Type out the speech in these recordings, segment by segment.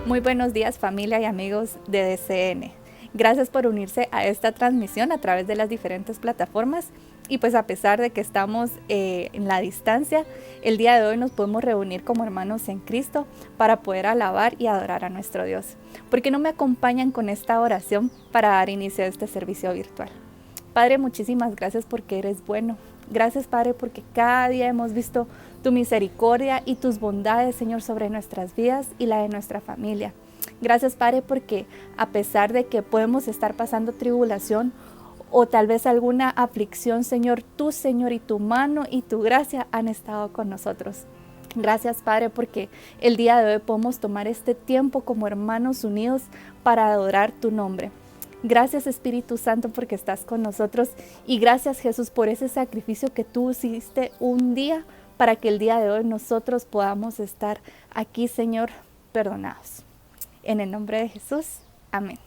Muy buenos días, familia y amigos de DCN. Gracias por unirse a esta transmisión a través de las diferentes plataformas. Y pues a pesar de que estamos en la distancia, el día de hoy nos podemos reunir como hermanos en Cristo para poder alabar y adorar a nuestro Dios. ¿Por qué no me acompañan con esta oración para dar inicio a este servicio virtual? Padre, muchísimas gracias porque eres bueno. Gracias, Padre, porque cada día hemos visto tu misericordia y tus bondades, Señor, sobre nuestras vidas y la de nuestra familia. Gracias, Padre, porque a pesar de que podemos estar pasando tribulación o tal vez alguna aflicción, Señor, tú, Señor, y tu mano y tu gracia han estado con nosotros. Gracias, Padre, porque el día de hoy podemos tomar este tiempo como hermanos unidos para adorar tu nombre. Gracias, Espíritu Santo, porque estás con nosotros, y gracias, Jesús, por ese sacrificio que tú hiciste un día para que el día de hoy nosotros podamos estar aquí, Señor, perdonados. En el nombre de Jesús, amén.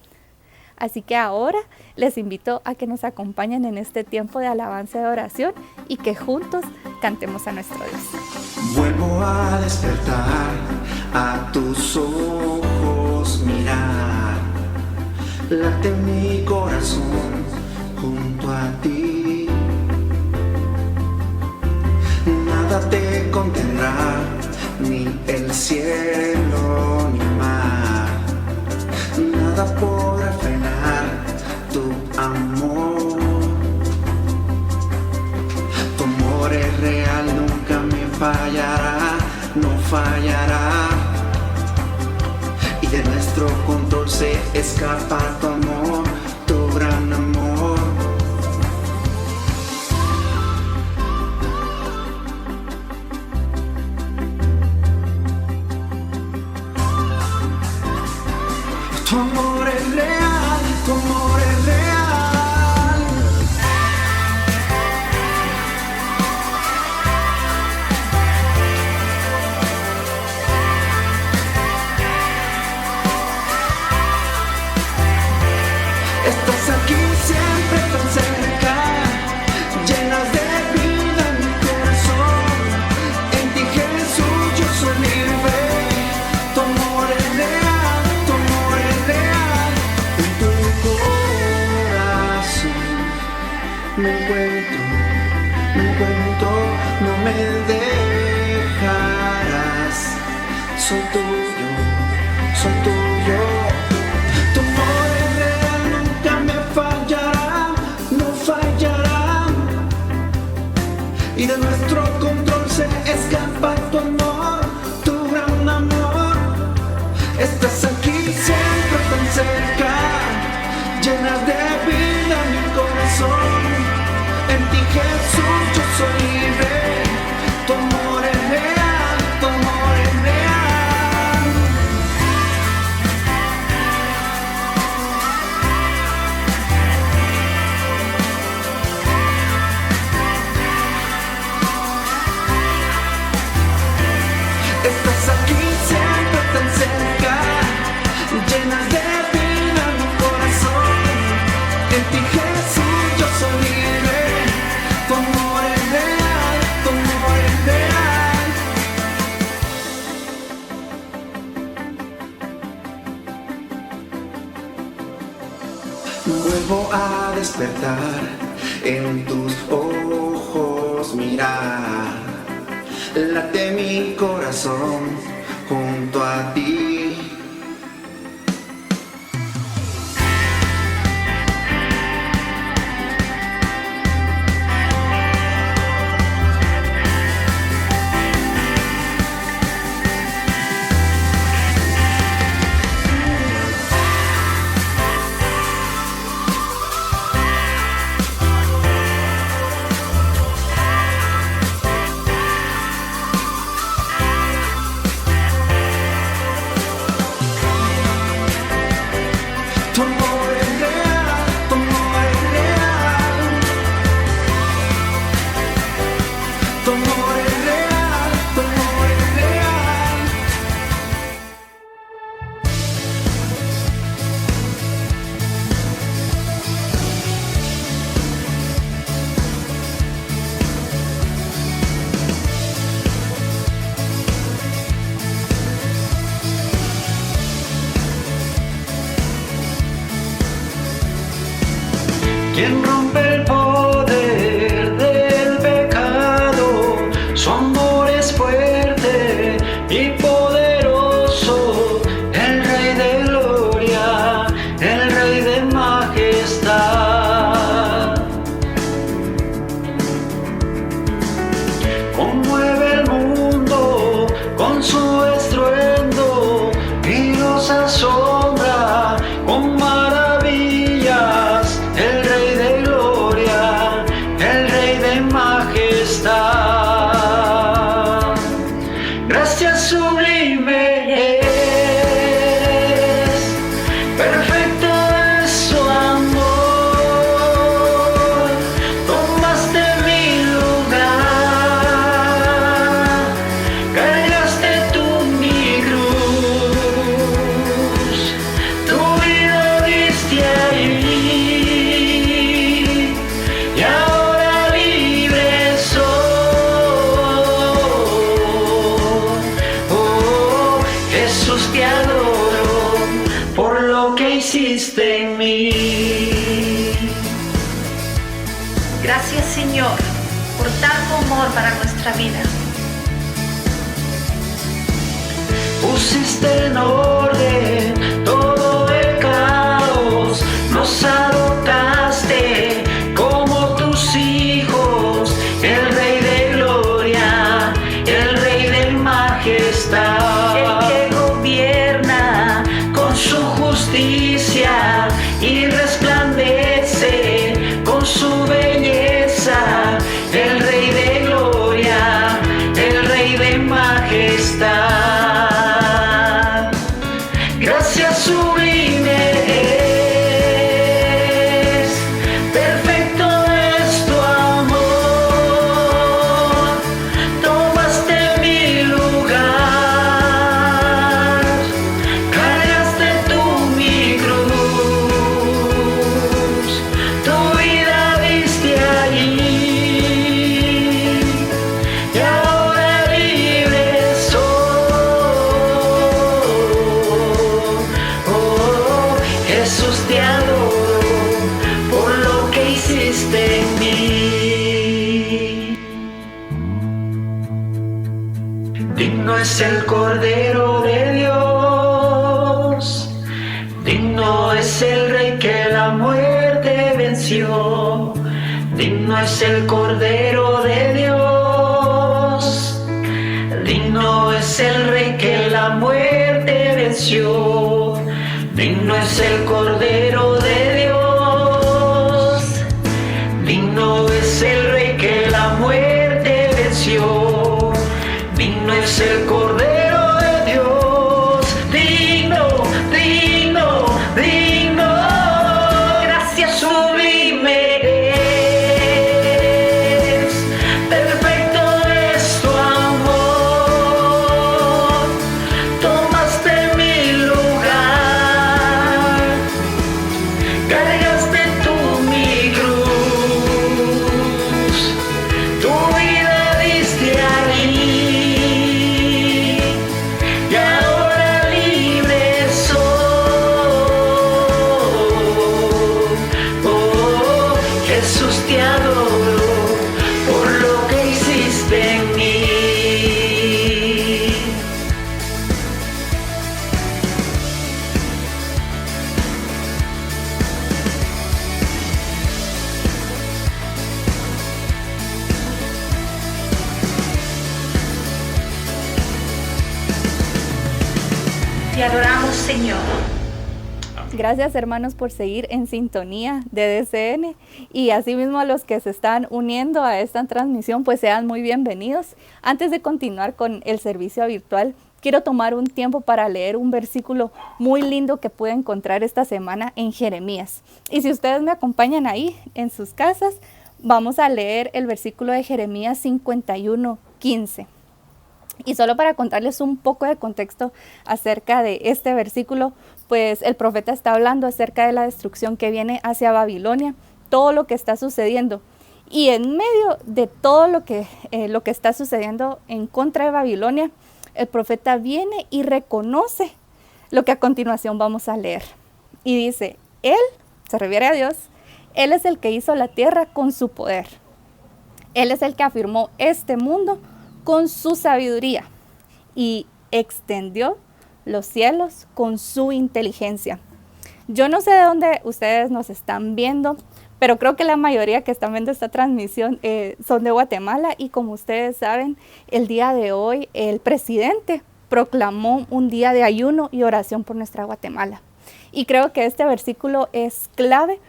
Así que ahora les invito a que nos acompañen en este tiempo de alabanza y de oración y que juntos cantemos a nuestro Dios. Vuelvo a despertar, a tus ojos mirar, late mi corazón junto a ti. Nada te contendrá, ni el cielo ni mar. Nada podrá frenar tu amor. Tu amor es real, nunca me fallará, no fallará. Y de nuestro control se escapa tu amor, tu gran amor. Tu amor es real, tu amor es real. Estás aquí siempre tan cerca, llenas de vida mi corazón. En ti, Jesús, yo soy libre. Tu amor es real, tu amor es real. En tu corazón me encuentro, no me dejarás. Soy tuyo, soy tuyo. Tu amor es real, nunca me fallará, no fallará. Y de nuestro control se escapa tu amor, tu gran amor. Estás aquí siempre tan cerca, llenas de vida mi corazón. En ti, Jesús, yo soy libre. Tu amor es real, tu amor es real. Estás aquí siempre tan cerca, llenas de vida mi corazón. En ti, Jesús, yo soy libre. Tu amor es real, tu amor es real. Vuelvo a despertar, en tus ojos mirar, late mi corazón junto a ti. quien rompe el poder del pecado. Su amor es fuerte y poderoso, el Rey de gloria, el Rey de majestad. Conmueve el mundo con su estruendo y los asombra con maravillas, el Rey de gloria, el Rey de majestad. Gracias sublime es, perfecto es su amor. Tomaste mi lugar, cargaste tú mi cruz, tu vida diste allí, y ahora libre soy. Oh, Jesús, te adoro por lo que hiciste en mí. Gracias, Señor, por tanto amor para nuestra vida. Pusiste en orden todo el caos, nos adoptaste como tus hijos, el Rey de gloria, el Rey de majestad, El que gobierna con su justicia y resplandece con su belleza, el Rey de gloria, el Rey de majestad. Gracias sublime es, perfecto es tu amor. Tomaste mi lugar, cargaste tú mi cruz, tu vida diste allí, y ahora libre soy. Oh, Jesús, te adoro por lo que hiciste en mí. Digno es el Cordero de Dios, digno es el Rey que la muerte venció. Digno es el Cordero de Dios, digno es el Rey que la muerte venció. Digno es el Cordero de Dios, digno es el Rey que la muerte venció. Digno es el Cordero de Dios, digno, digno, digno. Gracias sublime es, perfecto es tu amor. Tomaste mi lugar, cargaste tú mi cruz, tu vida diste allí, y ahora libre soy. Oh, Jesús, te adoro por lo que hiciste en mí. Te adoramos, Señor. Gracias, hermanos, por seguir en sintonía de DCN, y asimismo a los que se están uniendo a esta transmisión, pues sean muy bienvenidos. Antes de continuar con el servicio virtual, quiero tomar un tiempo para leer un versículo muy lindo que pude encontrar esta semana en Jeremías. Y si ustedes me acompañan ahí en sus casas, vamos a leer el versículo de Jeremías 51:15. Y solo para contarles un poco de contexto acerca de este versículo, pues el profeta está hablando acerca de la destrucción que viene hacia Babilonia, todo lo que está sucediendo. Y en medio de todo lo que está sucediendo en contra de Babilonia, el profeta viene y reconoce lo que a continuación vamos a leer. Y dice, Él, se refiere a Dios, Él es el que hizo la tierra con su poder. Él es el que afirmó este mundo con su sabiduría y extendió los cielos con su inteligencia. Yo no sé de dónde ustedes nos están viendo, pero creo que la mayoría que están viendo esta transmisión son de Guatemala, y como ustedes saben, el día de hoy el presidente proclamó un día de ayuno y oración por nuestra Guatemala. Y creo que este versículo es clave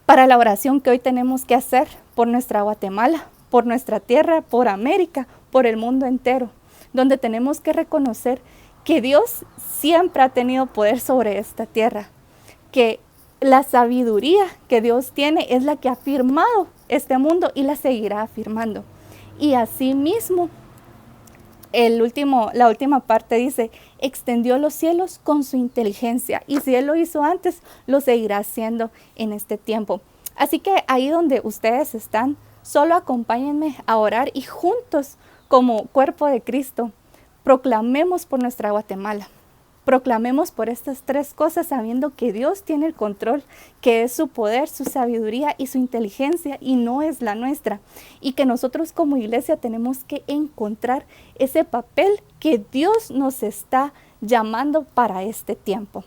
para la oración que hoy tenemos que hacer por nuestra Guatemala, por nuestra tierra, por América, por el mundo entero, donde tenemos que reconocer que Dios siempre ha tenido poder sobre esta tierra, que la sabiduría que Dios tiene es la que ha firmado este mundo y la seguirá afirmando. Y asimismo, la última parte dice, extendió los cielos con su inteligencia, y si Él lo hizo antes, lo seguirá haciendo en este tiempo. Así que ahí donde ustedes están, solo acompáñenme a orar y juntos, como cuerpo de Cristo, proclamemos por nuestra Guatemala. Proclamemos por estas tres cosas, sabiendo que Dios tiene el control, que es su poder, su sabiduría y su inteligencia, y no es la nuestra. Y que nosotros como iglesia tenemos que encontrar ese papel que Dios nos está llamando para este tiempo.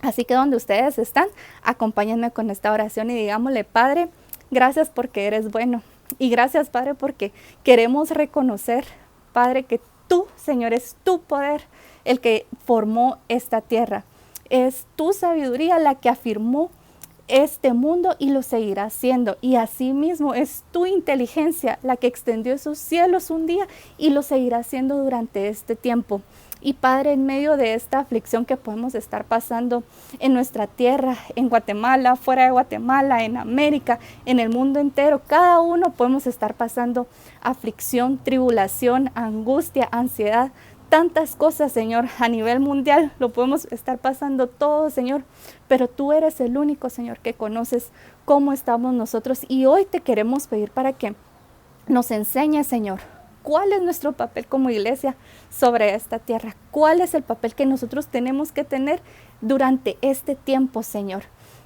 Así que donde ustedes están, acompáñenme con esta oración y digámosle: Padre, gracias porque eres bueno. Y gracias, Padre, porque queremos reconocer, Padre, que tú, Señor, es tu poder el que formó esta tierra. Es tu sabiduría la que afirmó este mundo y lo seguirá haciendo. Y asimismo es tu inteligencia la que extendió esos cielos un día y lo seguirá haciendo durante este tiempo. Y Padre, en medio de esta aflicción que podemos estar pasando en nuestra tierra, en Guatemala, fuera de Guatemala, en América, en el mundo entero, cada uno podemos estar pasando aflicción, tribulación, angustia, ansiedad, tantas cosas, Señor, a nivel mundial lo podemos estar pasando todo, Señor, pero tú eres el único, Señor, que conoces cómo estamos nosotros, y hoy te queremos pedir para que nos enseñes, Señor, cuál es nuestro papel como iglesia sobre esta tierra, cuál es el papel que nosotros tenemos que tener durante este tiempo, Señor.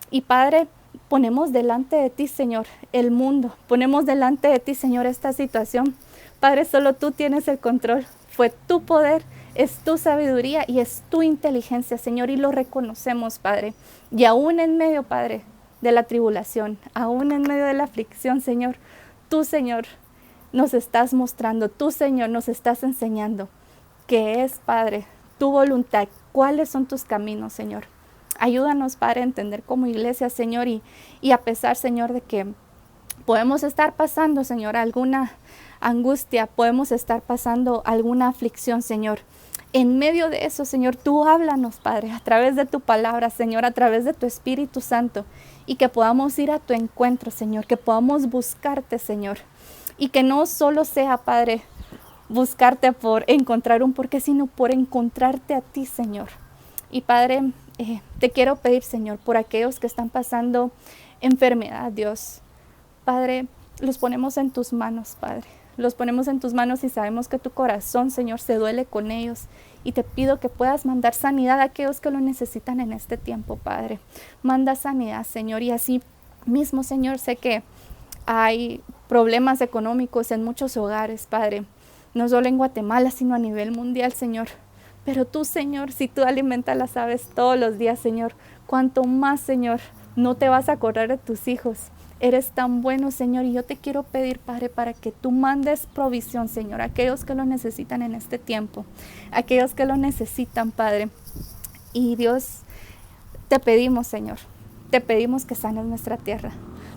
Y Padre, ponemos delante de ti, Señor, el mundo, ponemos delante de ti, Señor, esta situación. Padre, solo tú tienes el control. Fue tu poder, es tu sabiduría y es tu inteligencia, Señor, y lo reconocemos, Padre. Y aún en medio, Padre, de la tribulación, aún en medio de la aflicción, Señor, tú, Señor, nos estás mostrando, tú, Señor, nos estás enseñando qué es, Padre, tu voluntad, cuáles son tus caminos, Señor. Ayúdanos, Padre, a entender como iglesia, Señor, y a pesar, Señor, de que podemos estar pasando, Señor, alguna angustia, podemos estar pasando alguna aflicción, Señor. En medio de eso, Señor, tú háblanos, Padre, a través de tu palabra, Señor, a través de tu Espíritu Santo, y que podamos ir a tu encuentro, Señor, que podamos buscarte, Señor, y que no solo sea, Padre, buscarte por encontrar un porqué, sino por encontrarte a ti, Señor. Y Padre, te quiero pedir, Señor, por aquellos que están pasando enfermedad, Dios. Padre, los ponemos en tus manos, Padre. Los ponemos en tus manos y sabemos que tu corazón, Señor, se duele con ellos. Y te pido que puedas mandar sanidad a aquellos que lo necesitan en este tiempo, Padre. Manda sanidad, Señor. Y así mismo, Señor, sé que hay problemas económicos en muchos hogares, Padre. No solo en Guatemala, sino a nivel mundial, Señor. Pero tú, Señor, si tú alimentas las aves todos los días, Señor, cuanto más, Señor, no te vas a acordar de tus hijos. Eres tan bueno, Señor, y yo te quiero pedir, Padre, para que tú mandes provisión, Señor, a aquellos que lo necesitan en este tiempo, aquellos que lo necesitan, Padre. Y Dios, te pedimos, Señor, te pedimos que sanes nuestra tierra.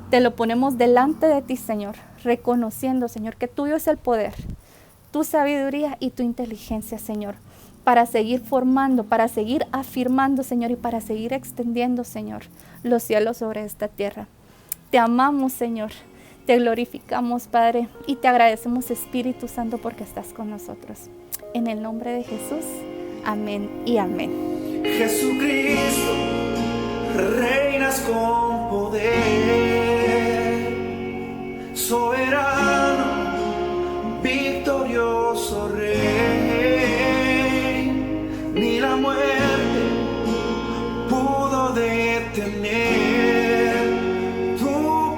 Te lo ponemos delante de ti, Señor, reconociendo, Señor, que tuyo es el poder, tu sabiduría y tu inteligencia, Señor, para seguir formando, para seguir afirmando, Señor, y para seguir extendiendo, Señor, los cielos sobre esta tierra. Te amamos, Señor, te glorificamos, Padre, y te agradecemos, Espíritu Santo, porque estás con nosotros. En el nombre de Jesús, amén y amén. Jesucristo, reinas con poder, soberano, victorioso Rey, ni la muerte pudo detener tu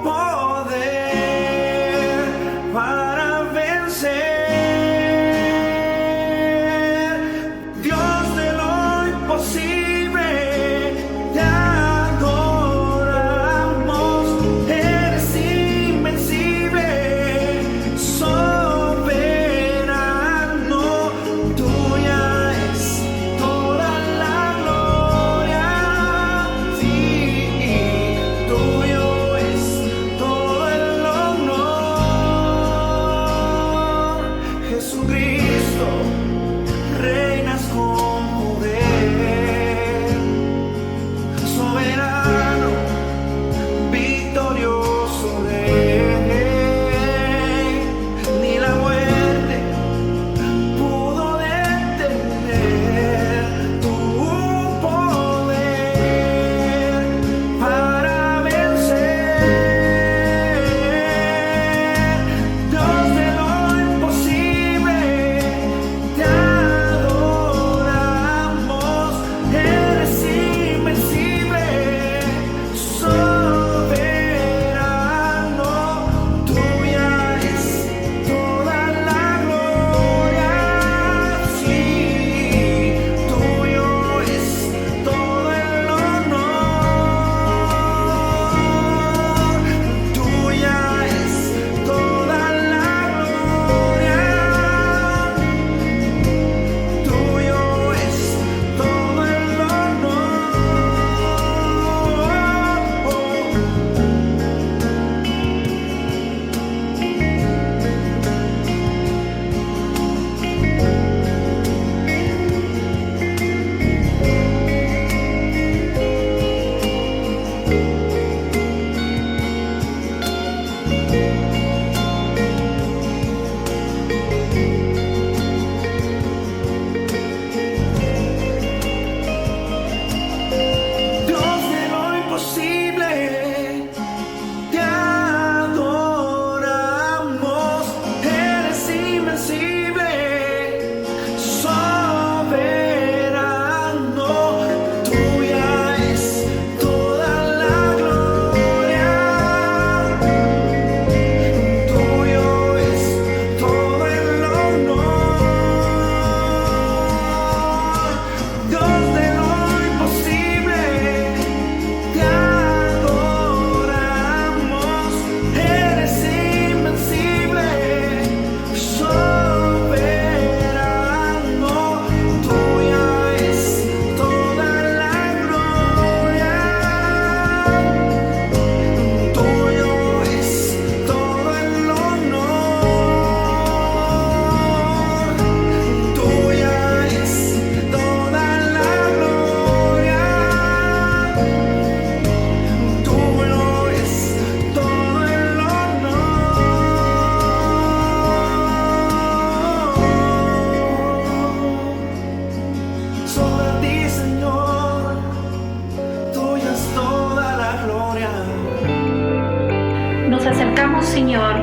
acercamos, Señor,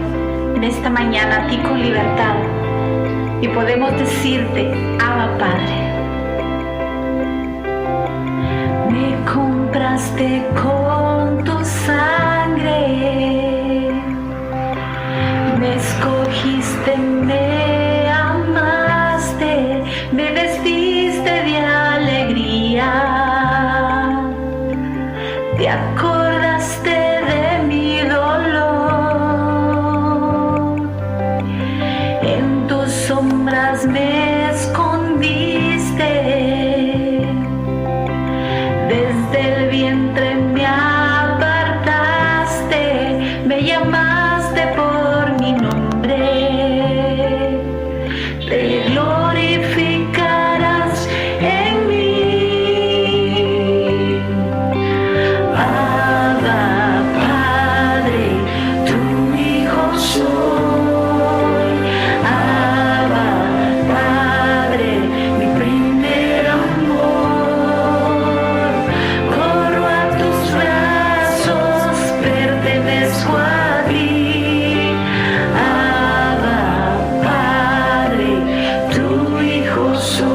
en esta mañana a ti con libertad y podemos decirte, Abba Padre. Me compraste con tu sangre, me escogiste, me amaste, me vestiste de alegría, te acordaste de mi dolor, en tus sombras me escondiste, desde el vientre me apartaste, me llamaste por mi nombre, te glorificarás en mí. Abba, Padre, tu hijo soy. Abba, Padre, mi primer amor. Corro a tus brazos, pertenezco a ti. Abba, Padre, tu hijo soy.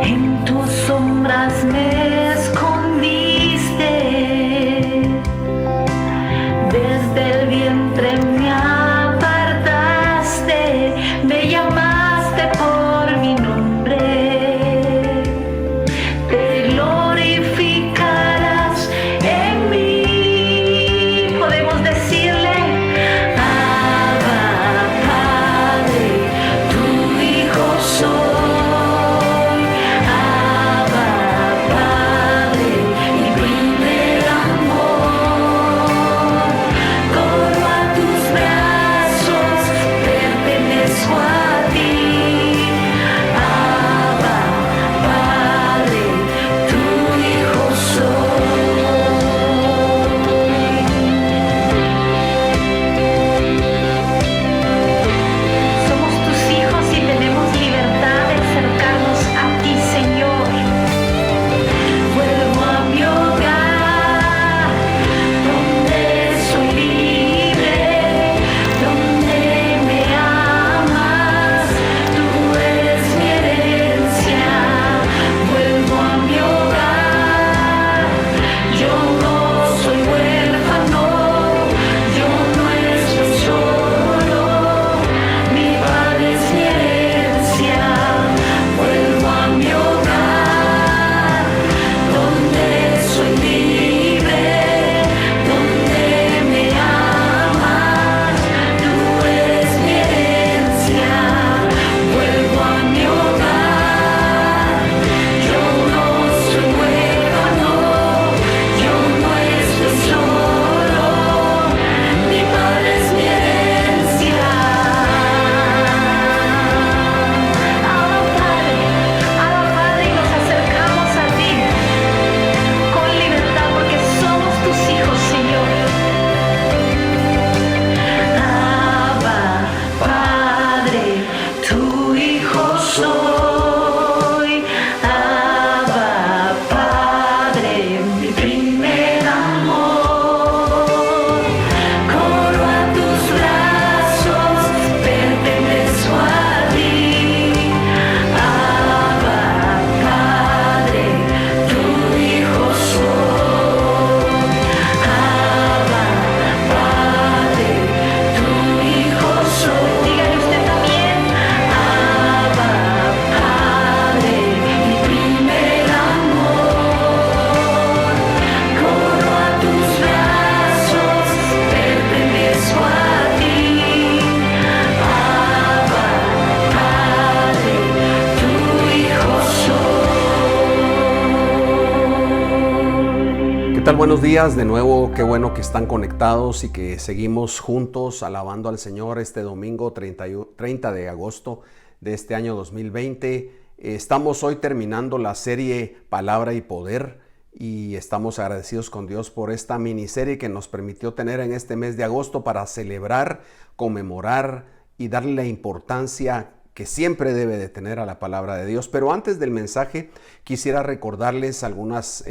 En tus sombras me escondiste, desde el vientre me apartaste, me llamaste por mi nombre, te glorificarás en mí. Podemos decirle, Abba, Padre, tu hijo soy. Abba, Padre, mi primer amor. Corro a tus brazos, pertenezco a ti. Abba, Padre, tu hijo soy. Somos tus hijos y tenemos libertad de acercarnos a ti, Señor. Vuelvo a mi hogar, donde soy libre, donde me amas, tú eres mi herencia. Vuelvo a mi hogar, yo no soy huérfano, yo no estoy solo, mi Padre es mi herencia. Vuelvo a mi hogar, donde soy libre, donde me amas, tú eres mi herencia. Vuelvo a mi hogar, yo no soy huérfano, yo no estoy solo, mi Padre es mi herencia. Abba Padre, y nos acercamos a ti con libertad porque somos tus hijos, Señor. Abba, Padre, tu hijo soy. Abba, Padre, mi primer amor. Corro a tus brazos, pertenezco a ti. Abba, Padre, tu hijo soy. Abba, Padre, tu hijo soy. Dígale usted también. Abba, Padre, mi primer amor. Corro a tus brazos, pertenezco a ti. Abba, Padre, tu hijo soy. ¿Qué tal? Buenos días. De nuevo, qué bueno que están conectados y que seguimos juntos alabando al Señor este domingo 30 de agosto de este año 2020. Estamos hoy terminando la serie Palabra y Poder y estamos agradecidos con Dios por esta miniserie que nos permitió tener en este mes de agosto para celebrar, conmemorar y darle la importancia que siempre debe de tener a la palabra de Dios. Pero antes del mensaje quisiera recordarles algunas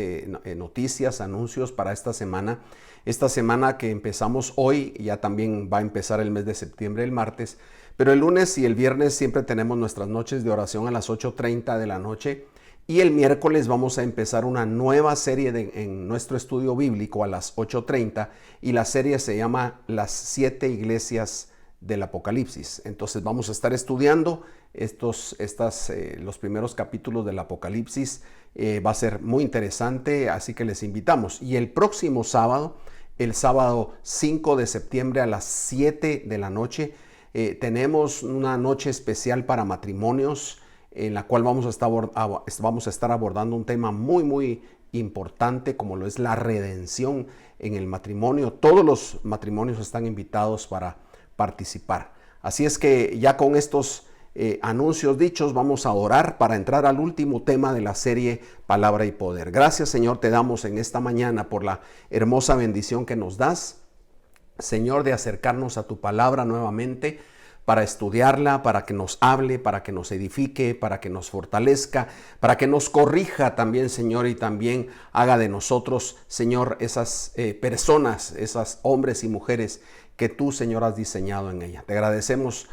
noticias, anuncios para esta semana. Esta semana que empezamos hoy, ya también va a empezar el mes de septiembre el martes, pero el lunes y el viernes siempre tenemos nuestras noches de oración a las 8:30 de la noche. Y el miércoles vamos a empezar una nueva serie en nuestro estudio bíblico a las 8:30 y la serie se llama Las 7 iglesias del Apocalipsis. Entonces vamos a estar estudiando los primeros capítulos del Apocalipsis. Va a ser muy interesante, así que les invitamos. Y el próximo sábado, el sábado 5 de septiembre a las 7 de la noche, tenemos una noche especial para matrimonios, en la cual vamos a estar abordando un tema muy importante, como lo es la redención en el matrimonio. Todos los matrimonios están invitados para participar. Así es que ya con estos anuncios dichos, vamos a orar para entrar al último tema de la serie Palabra y Poder. Gracias, Señor, te damos en esta mañana por la hermosa bendición que nos das, Señor, de acercarnos a tu palabra nuevamente, para estudiarla, para que nos hable, para que nos edifique, para que nos fortalezca, para que nos corrija también, Señor, y también haga de nosotros, Señor, esas personas, esas hombres y mujeres que tú, Señor, has diseñado en ella. Te agradecemos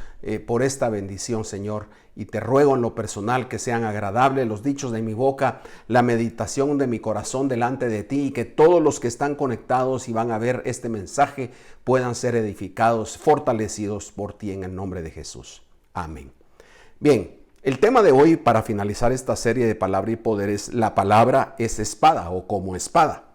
por esta bendición, Señor, y te ruego en lo personal que sean agradables los dichos de mi boca, la meditación de mi corazón delante de ti, y que todos los que están conectados y van a ver este mensaje puedan ser edificados, fortalecidos por ti en el nombre de Jesús. Amén. Bien, el tema de hoy para finalizar esta serie de Palabra y Poder es: la palabra es espada o como espada.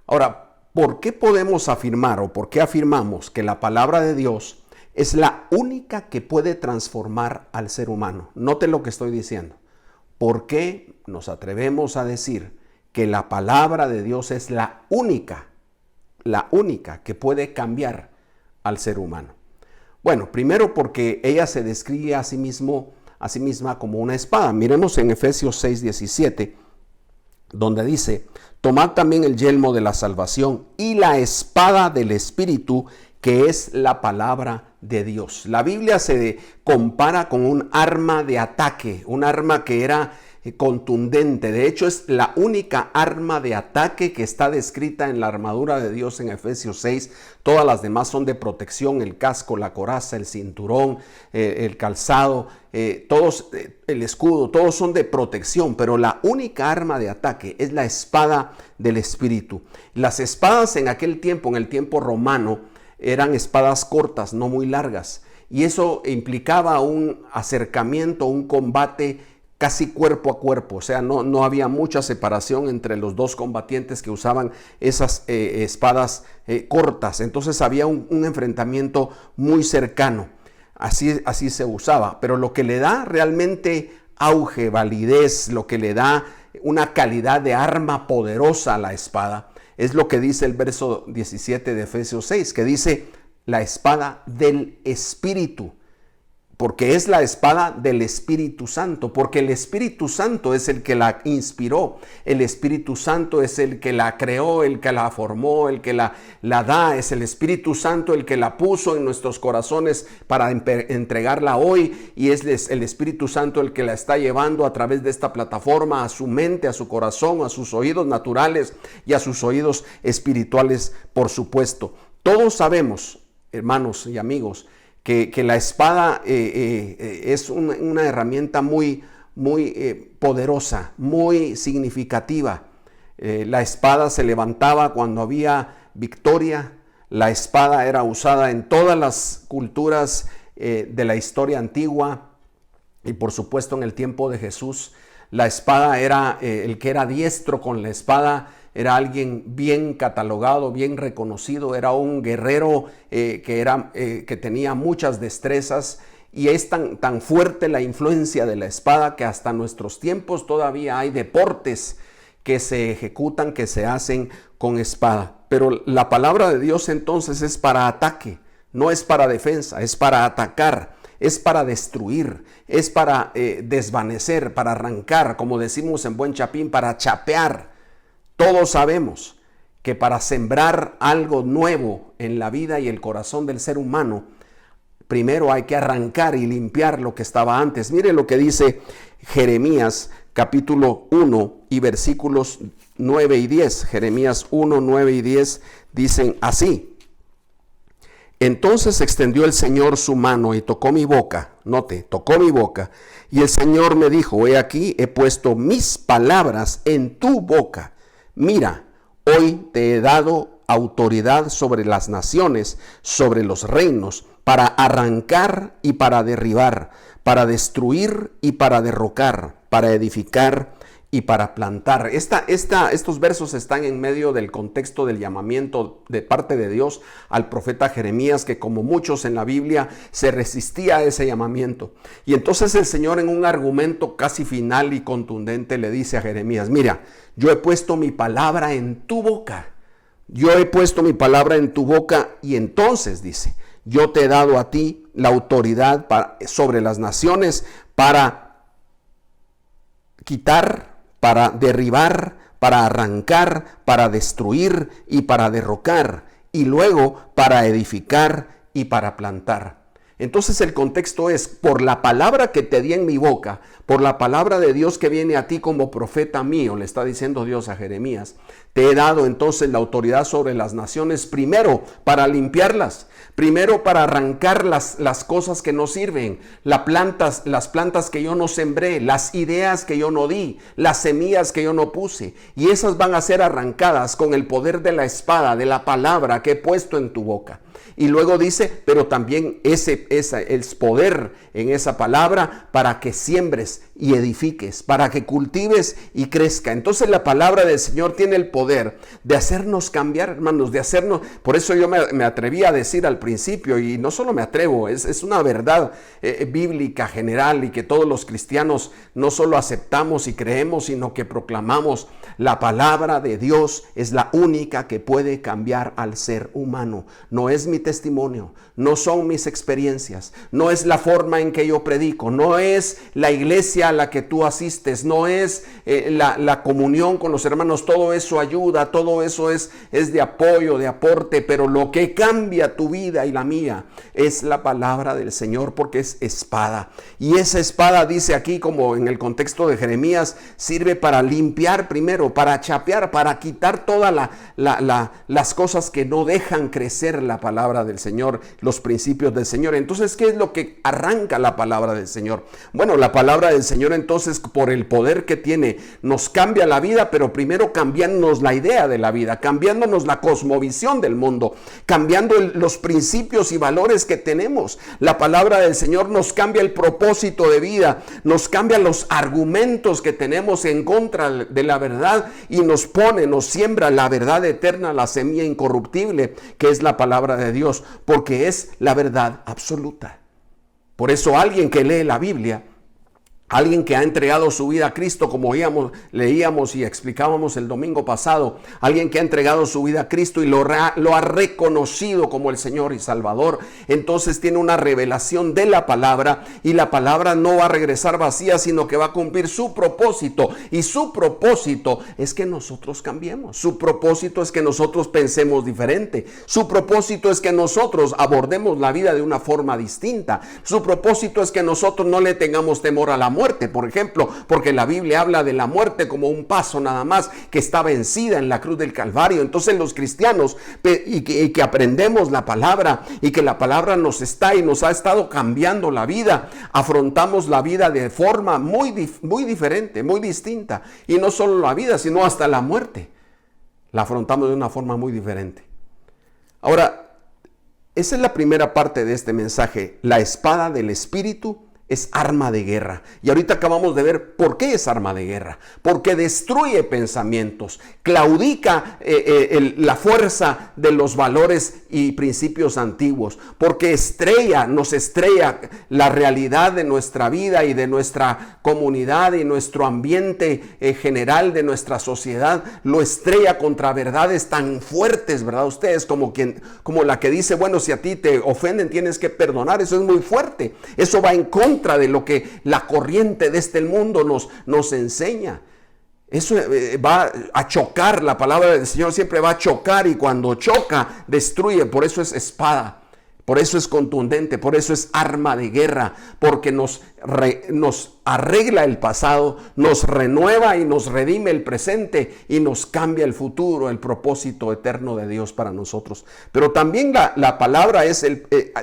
Ahora, ¿por qué podemos afirmar o por qué afirmamos que la palabra de Dios es la única que puede transformar al ser humano? Note lo que estoy diciendo. ¿Por qué nos atrevemos a decir que la palabra de Dios es la única que puede cambiar al ser humano? Bueno, primero porque ella se describe a sí misma como una espada. Miremos en Efesios 6:17, donde dice: tomad también el yelmo de la salvación y la espada del Espíritu, que es la palabra de Dios. La Biblia se compara con un arma de ataque, un arma que era contundente. De hecho, es la única arma de ataque que está descrita en la armadura de Dios en Efesios 6. Todas las demás son de protección: el casco, la coraza, el cinturón, el calzado, el escudo, todos son de protección, pero la única arma de ataque es la espada del Espíritu. Las espadas en aquel tiempo, en el tiempo romano, eran espadas cortas, no muy largas, y eso implicaba un acercamiento, un combate casi cuerpo a cuerpo. O sea, no había mucha separación entre los dos combatientes que usaban esas espadas cortas. Entonces había un enfrentamiento muy cercano. Así se usaba. Pero lo que le da realmente auge, validez, lo que le da una calidad de arma poderosa a la espada, es lo que dice el verso 17 de Efesios 6, que dice: la espada del Espíritu. Porque es la espada del Espíritu Santo, porque el Espíritu Santo es el que la inspiró, el Espíritu Santo es el que la creó, el que la formó, el que la da, es el Espíritu Santo el que la puso en nuestros corazones para entregarla hoy, y es el Espíritu Santo el que la está llevando a través de esta plataforma a su mente, a su corazón, a sus oídos naturales y a sus oídos espirituales, por supuesto. Todos sabemos, hermanos y amigos, que la espada es una herramienta muy poderosa, muy significativa. La espada se levantaba cuando había victoria. La espada era usada en todas las culturas de la historia antigua, y por supuesto en el tiempo de Jesús. La espada era el que era diestro con la espada, era alguien bien catalogado, bien reconocido, era un guerrero que tenía muchas destrezas, y es tan fuerte la influencia de la espada que hasta nuestros tiempos todavía hay deportes que se ejecutan, que se hacen con espada. Pero la palabra de Dios entonces es para ataque, no es para defensa, es para atacar, es para destruir, es para desvanecer, para arrancar, como decimos en buen chapín, para chapear. Todos sabemos que para sembrar algo nuevo en la vida y el corazón del ser humano, primero hay que arrancar y limpiar lo que estaba antes. Mire lo que dice Jeremías capítulo 1 y versículos 9 y 10. Jeremías 1, 9 y 10 dicen así: entonces extendió el Señor su mano y tocó mi boca. Note, tocó mi boca. Y el Señor me dijo: he aquí, he puesto mis palabras en tu boca. Mira, hoy te he dado autoridad sobre las naciones, sobre los reinos, para arrancar y para derribar, para destruir y para derrocar, para edificar y para plantar. Estos versos están en medio del contexto del llamamiento de parte de Dios al profeta Jeremías, que como muchos en la Biblia se resistía a ese llamamiento. Y entonces el Señor, en un argumento casi final y contundente, le dice a Jeremías: mira, yo he puesto mi palabra en tu boca. Yo he puesto mi palabra en tu boca, y entonces dice: yo te he dado a ti la autoridad sobre las naciones para quitar, para derribar, para arrancar, para destruir y para derrocar, y luego para edificar y para plantar. Entonces el contexto es: por la palabra que te di en mi boca, por la palabra de Dios que viene a ti como profeta mío, le está diciendo Dios a Jeremías, te he dado entonces la autoridad sobre las naciones, primero para limpiarlas, primero para arrancar las cosas que no sirven, las plantas que yo no sembré, las ideas que yo no di, las semillas que yo no puse, y esas van a ser arrancadas con el poder de la espada, de la palabra que he puesto en tu boca. Y luego dice: pero también el poder en esa palabra para que siembres y edifiques, para que cultives y crezca. Entonces la palabra del Señor tiene el poder de hacernos cambiar, hermanos, de hacernos. Por eso yo me atreví a decir al principio, y no solo me atrevo, es una verdad bíblica general, y que todos los cristianos no solo aceptamos y creemos, sino que proclamamos: la palabra de Dios es la única que puede cambiar al ser humano. No es mi testimonio, no son mis experiencias, no es la forma en que yo predico, no es la iglesia a la que tú asistes, no es la comunión con los hermanos. Todo eso ayuda, todo eso es de apoyo, de aporte, pero lo que cambia tu vida y la mía es la palabra del Señor, porque es espada. Y esa espada, dice aquí, como en el contexto de Jeremías, sirve para limpiar primero, para chapear, para quitar todas las cosas que no dejan crecer la palabra del Señor, los principios del Señor. Entonces, ¿qué es lo que arranca la palabra del Señor? Bueno, la palabra del Señor, entonces, por el poder que tiene, nos cambia la vida, pero primero cambiándonos la idea de la vida, cambiándonos la cosmovisión del mundo, cambiando los principios y valores que tenemos. La palabra del Señor nos cambia el propósito de vida, nos cambia los argumentos que tenemos en contra de la verdad, y nos siembra la verdad eterna, la semilla incorruptible, que es la palabra de Dios, porque es la verdad absoluta. Por eso alguien que lee la Biblia, alguien que ha entregado su vida a Cristo, como leíamos y explicábamos el domingo pasado, alguien que ha entregado su vida a Cristo y lo ha reconocido como el Señor y Salvador, entonces tiene una revelación de la palabra, y la palabra no va a regresar vacía, sino que va a cumplir su propósito. Y su propósito es que nosotros cambiemos. Su propósito es que nosotros pensemos diferente. Su propósito es que nosotros abordemos la vida de una forma distinta. Su propósito es que nosotros no le tengamos temor a la muerte, por ejemplo, porque la Biblia habla de la muerte como un paso nada más, que está vencida en la cruz del Calvario. Entonces los cristianos, y que aprendemos la palabra, y que la palabra nos ha estado cambiando la vida, afrontamos la vida de forma muy diferente, muy distinta, y no solo la vida, sino hasta la muerte la afrontamos de una forma muy diferente. Ahora, esa es la primera parte de este mensaje. La espada del Espíritu es arma de guerra. Y ahorita acabamos de ver por qué es arma de guerra. Porque destruye pensamientos, claudica la fuerza de los valores y principios antiguos. Porque nos estrella la realidad de nuestra vida y de nuestra comunidad y nuestro ambiente general de nuestra sociedad. Lo estrella contra verdades tan fuertes, ¿verdad? Ustedes como la que dice: bueno, si a ti te ofenden tienes que perdonar. Eso es muy fuerte. Eso va en contra de lo que la corriente de este mundo nos enseña. Eso va a chocar. La palabra del Señor siempre va a chocar, y cuando choca destruye. Por eso es espada. Por eso es contundente, por eso es arma de guerra, porque nos arregla el pasado, nos renueva y nos redime el presente y nos cambia el futuro, el propósito eterno de Dios para nosotros. Pero también la palabra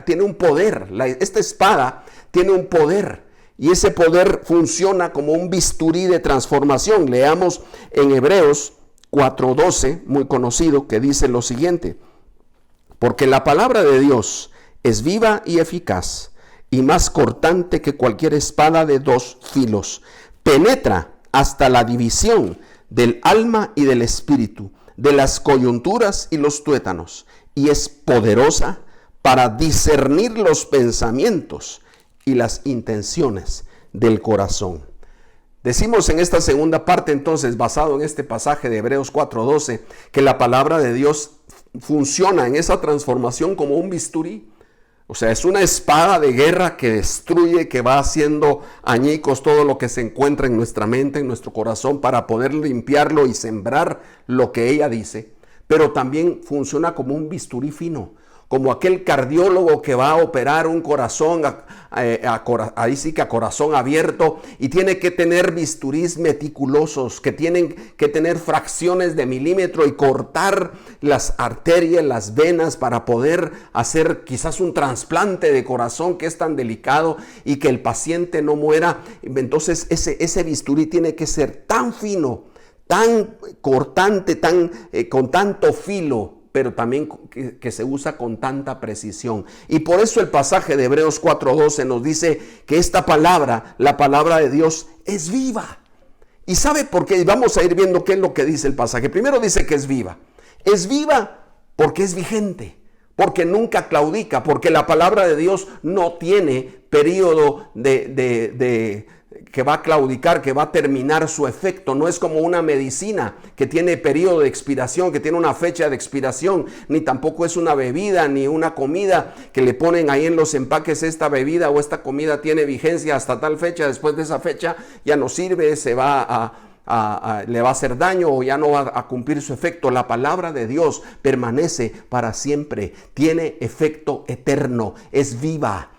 tiene un poder, esta espada tiene un poder y ese poder funciona como un bisturí de transformación. Leamos en Hebreos 4:12, muy conocido, que dice lo siguiente: porque la palabra de Dios es viva y eficaz, y más cortante que cualquier espada de dos filos. Penetra hasta la división del alma y del espíritu, de las coyunturas y los tuétanos, y es poderosa para discernir los pensamientos y las intenciones del corazón. Decimos en esta segunda parte, entonces, basado en este pasaje de Hebreos 4:12, que la palabra de Dios funciona en esa transformación como un bisturí. O sea, es una espada de guerra que destruye, que va haciendo añicos todo lo que se encuentra en nuestra mente, en nuestro corazón, para poder limpiarlo y sembrar lo que ella dice. Pero también funciona como un bisturí fino, como aquel cardiólogo que va a operar un corazón, ahí sí que a corazón abierto, y tiene que tener bisturís meticulosos, que tienen que tener fracciones de milímetro y cortar las arterias, las venas, para poder hacer quizás un trasplante de corazón que es tan delicado y que el paciente no muera. Entonces ese bisturí tiene que ser tan fino, tan cortante, con tanto filo, pero también que se usa con tanta precisión. Y por eso el pasaje de Hebreos 4:12 nos dice que esta palabra, la palabra de Dios, es viva. ¿Y sabe por qué? Vamos a ir viendo qué es lo que dice el pasaje. Primero dice que es viva. Es viva porque es vigente, porque nunca claudica, porque la palabra de Dios no tiene periodo que va a claudicar, que va a terminar su efecto. No es como una medicina que tiene periodo de expiración, que tiene una fecha de expiración, ni tampoco es una bebida ni una comida que le ponen ahí en los empaques: esta bebida o esta comida tiene vigencia hasta tal fecha, después de esa fecha ya no sirve, le va a hacer daño o ya no va a cumplir su efecto. La palabra de Dios permanece para siempre, tiene efecto eterno, es viva,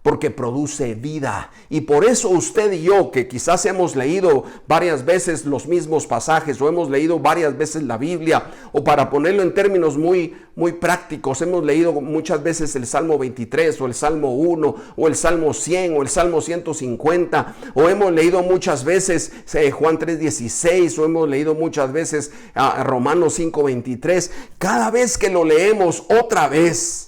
porque produce vida. Y por eso usted y yo, que quizás hemos leído varias veces los mismos pasajes o hemos leído varias veces la Biblia, o para ponerlo en términos muy prácticos, hemos leído muchas veces el Salmo 23 o el Salmo 1 o el Salmo 100 o el Salmo 150, o hemos leído muchas veces Juan 3:16, o hemos leído muchas veces Romanos 5:23. Cada vez que lo leemos otra vez,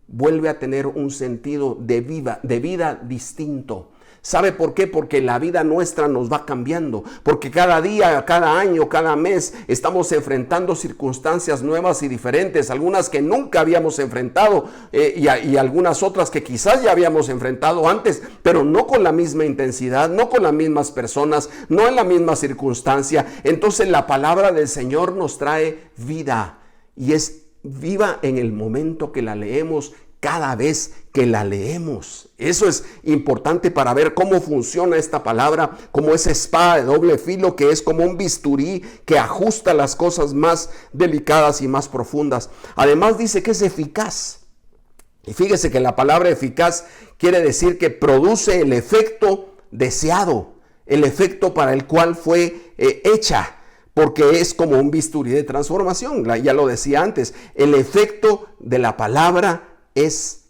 vuelve a tener un sentido de vida distinto. ¿Sabe por qué? Porque la vida nuestra nos va cambiando, porque cada día, cada año, cada mes estamos enfrentando circunstancias nuevas y diferentes, algunas que nunca habíamos enfrentado y algunas otras que quizás ya habíamos enfrentado antes, pero no con la misma intensidad, no con las mismas personas, no en la misma circunstancia. Entonces la palabra del Señor nos trae vida, y es viva en el momento que la leemos, cada vez que la leemos. Eso es importante para ver cómo funciona esta palabra, como esa espada de doble filo que es como un bisturí que ajusta las cosas más delicadas y más profundas. Además dice que es eficaz. Y fíjese que la palabra eficaz quiere decir que produce el efecto deseado, el efecto para el cual fue hecha. Porque es como un bisturí de transformación. Ya lo decía antes, el efecto de la palabra es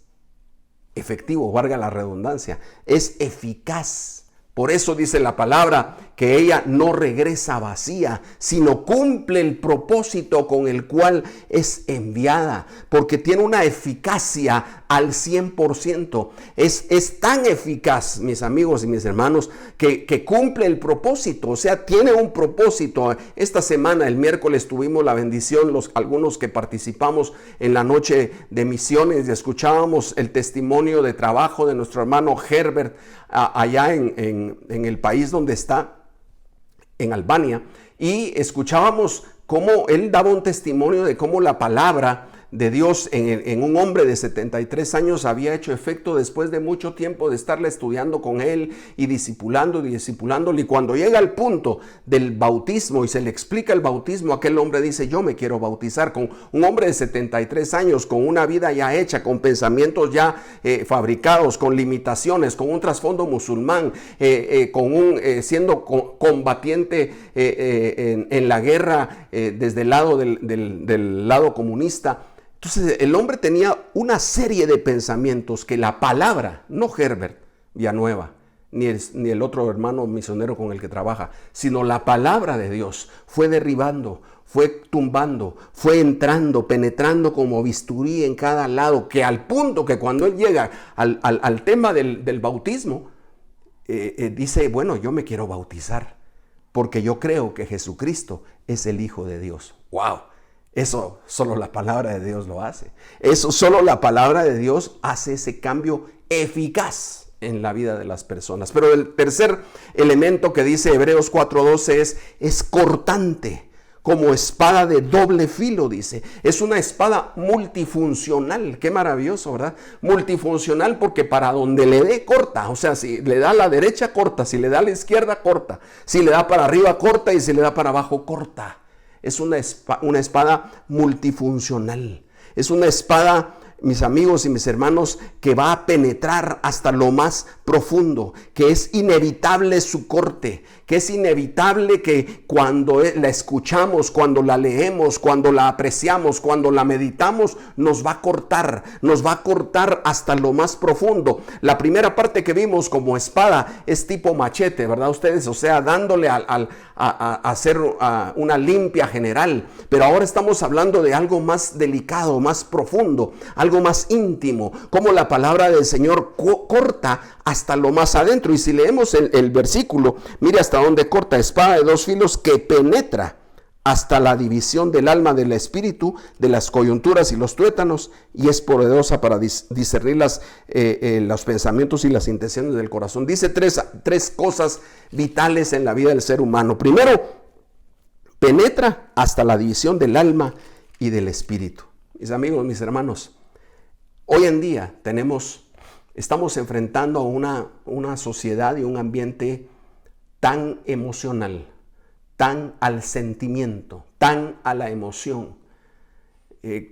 efectivo, valga la redundancia, es eficaz. Por eso dice la palabra que ella no regresa vacía, sino cumple el propósito con el cual es enviada, porque tiene una eficacia al 100%. Es tan eficaz, mis amigos y mis hermanos, que cumple el propósito, o sea, tiene un propósito. Esta semana, el miércoles, tuvimos la bendición, algunos que participamos en la noche de misiones, y escuchábamos el testimonio de trabajo de nuestro hermano Herbert allá en el país donde está, en Albania, y escuchábamos cómo él daba un testimonio de cómo la palabra de Dios en un hombre de 73 años había hecho efecto después de mucho tiempo de estarle estudiando con él y discipulándole. Y cuando llega al punto del bautismo y se le explica el bautismo, aquel hombre dice: yo me quiero bautizar. Con un hombre de 73 años, con una vida ya hecha, con pensamientos ya fabricados, con limitaciones, con un trasfondo musulmán, siendo combatiente en la guerra desde el lado del lado comunista. Entonces el hombre tenía una serie de pensamientos que la palabra, no Herbert Villanueva, ni el otro hermano misionero con el que trabaja, sino la palabra de Dios fue derribando, fue tumbando, fue entrando, penetrando como bisturí en cada lado, que al punto que cuando él llega al tema del bautismo, dice: bueno, yo me quiero bautizar porque yo creo que Jesucristo es el Hijo de Dios. ¡Wow! Eso solo la palabra de Dios lo hace. Eso solo la palabra de Dios hace ese cambio eficaz en la vida de las personas. Pero el tercer elemento que dice Hebreos 4:12 es cortante, como espada de doble filo, dice. Es una espada multifuncional. Qué maravilloso, ¿verdad? Multifuncional, porque para donde le dé, corta. O sea, si le da a la derecha, corta. Si le da a la izquierda, corta. Si le da para arriba, corta. Y si le da para abajo, corta. Es una espada multifuncional. Es una espada, mis amigos y mis hermanos, que va a penetrar hasta lo más profundo, que es inevitable su corte, que es inevitable que cuando la escuchamos, cuando la leemos, cuando la apreciamos, cuando la meditamos, nos va a cortar hasta lo más profundo. La primera parte que vimos como espada es tipo machete, ¿verdad ustedes? O sea, dándole a hacer una limpia general. Pero ahora estamos hablando de algo más delicado, más profundo, algo más íntimo, como la palabra del Señor corta hasta lo más adentro. Y si leemos el versículo, mire hasta dónde corta: espada de dos filos que penetra hasta la división del alma, del espíritu, de las coyunturas y los tuétanos, y es poderosa para discernir los pensamientos y las intenciones del corazón. Dice tres cosas vitales en la vida del ser humano. Primero, penetra hasta la división del alma y del espíritu. Mis amigos, mis hermanos, hoy en día estamos enfrentando a una sociedad y un ambiente tan emocional, tan al sentimiento, tan a la emoción,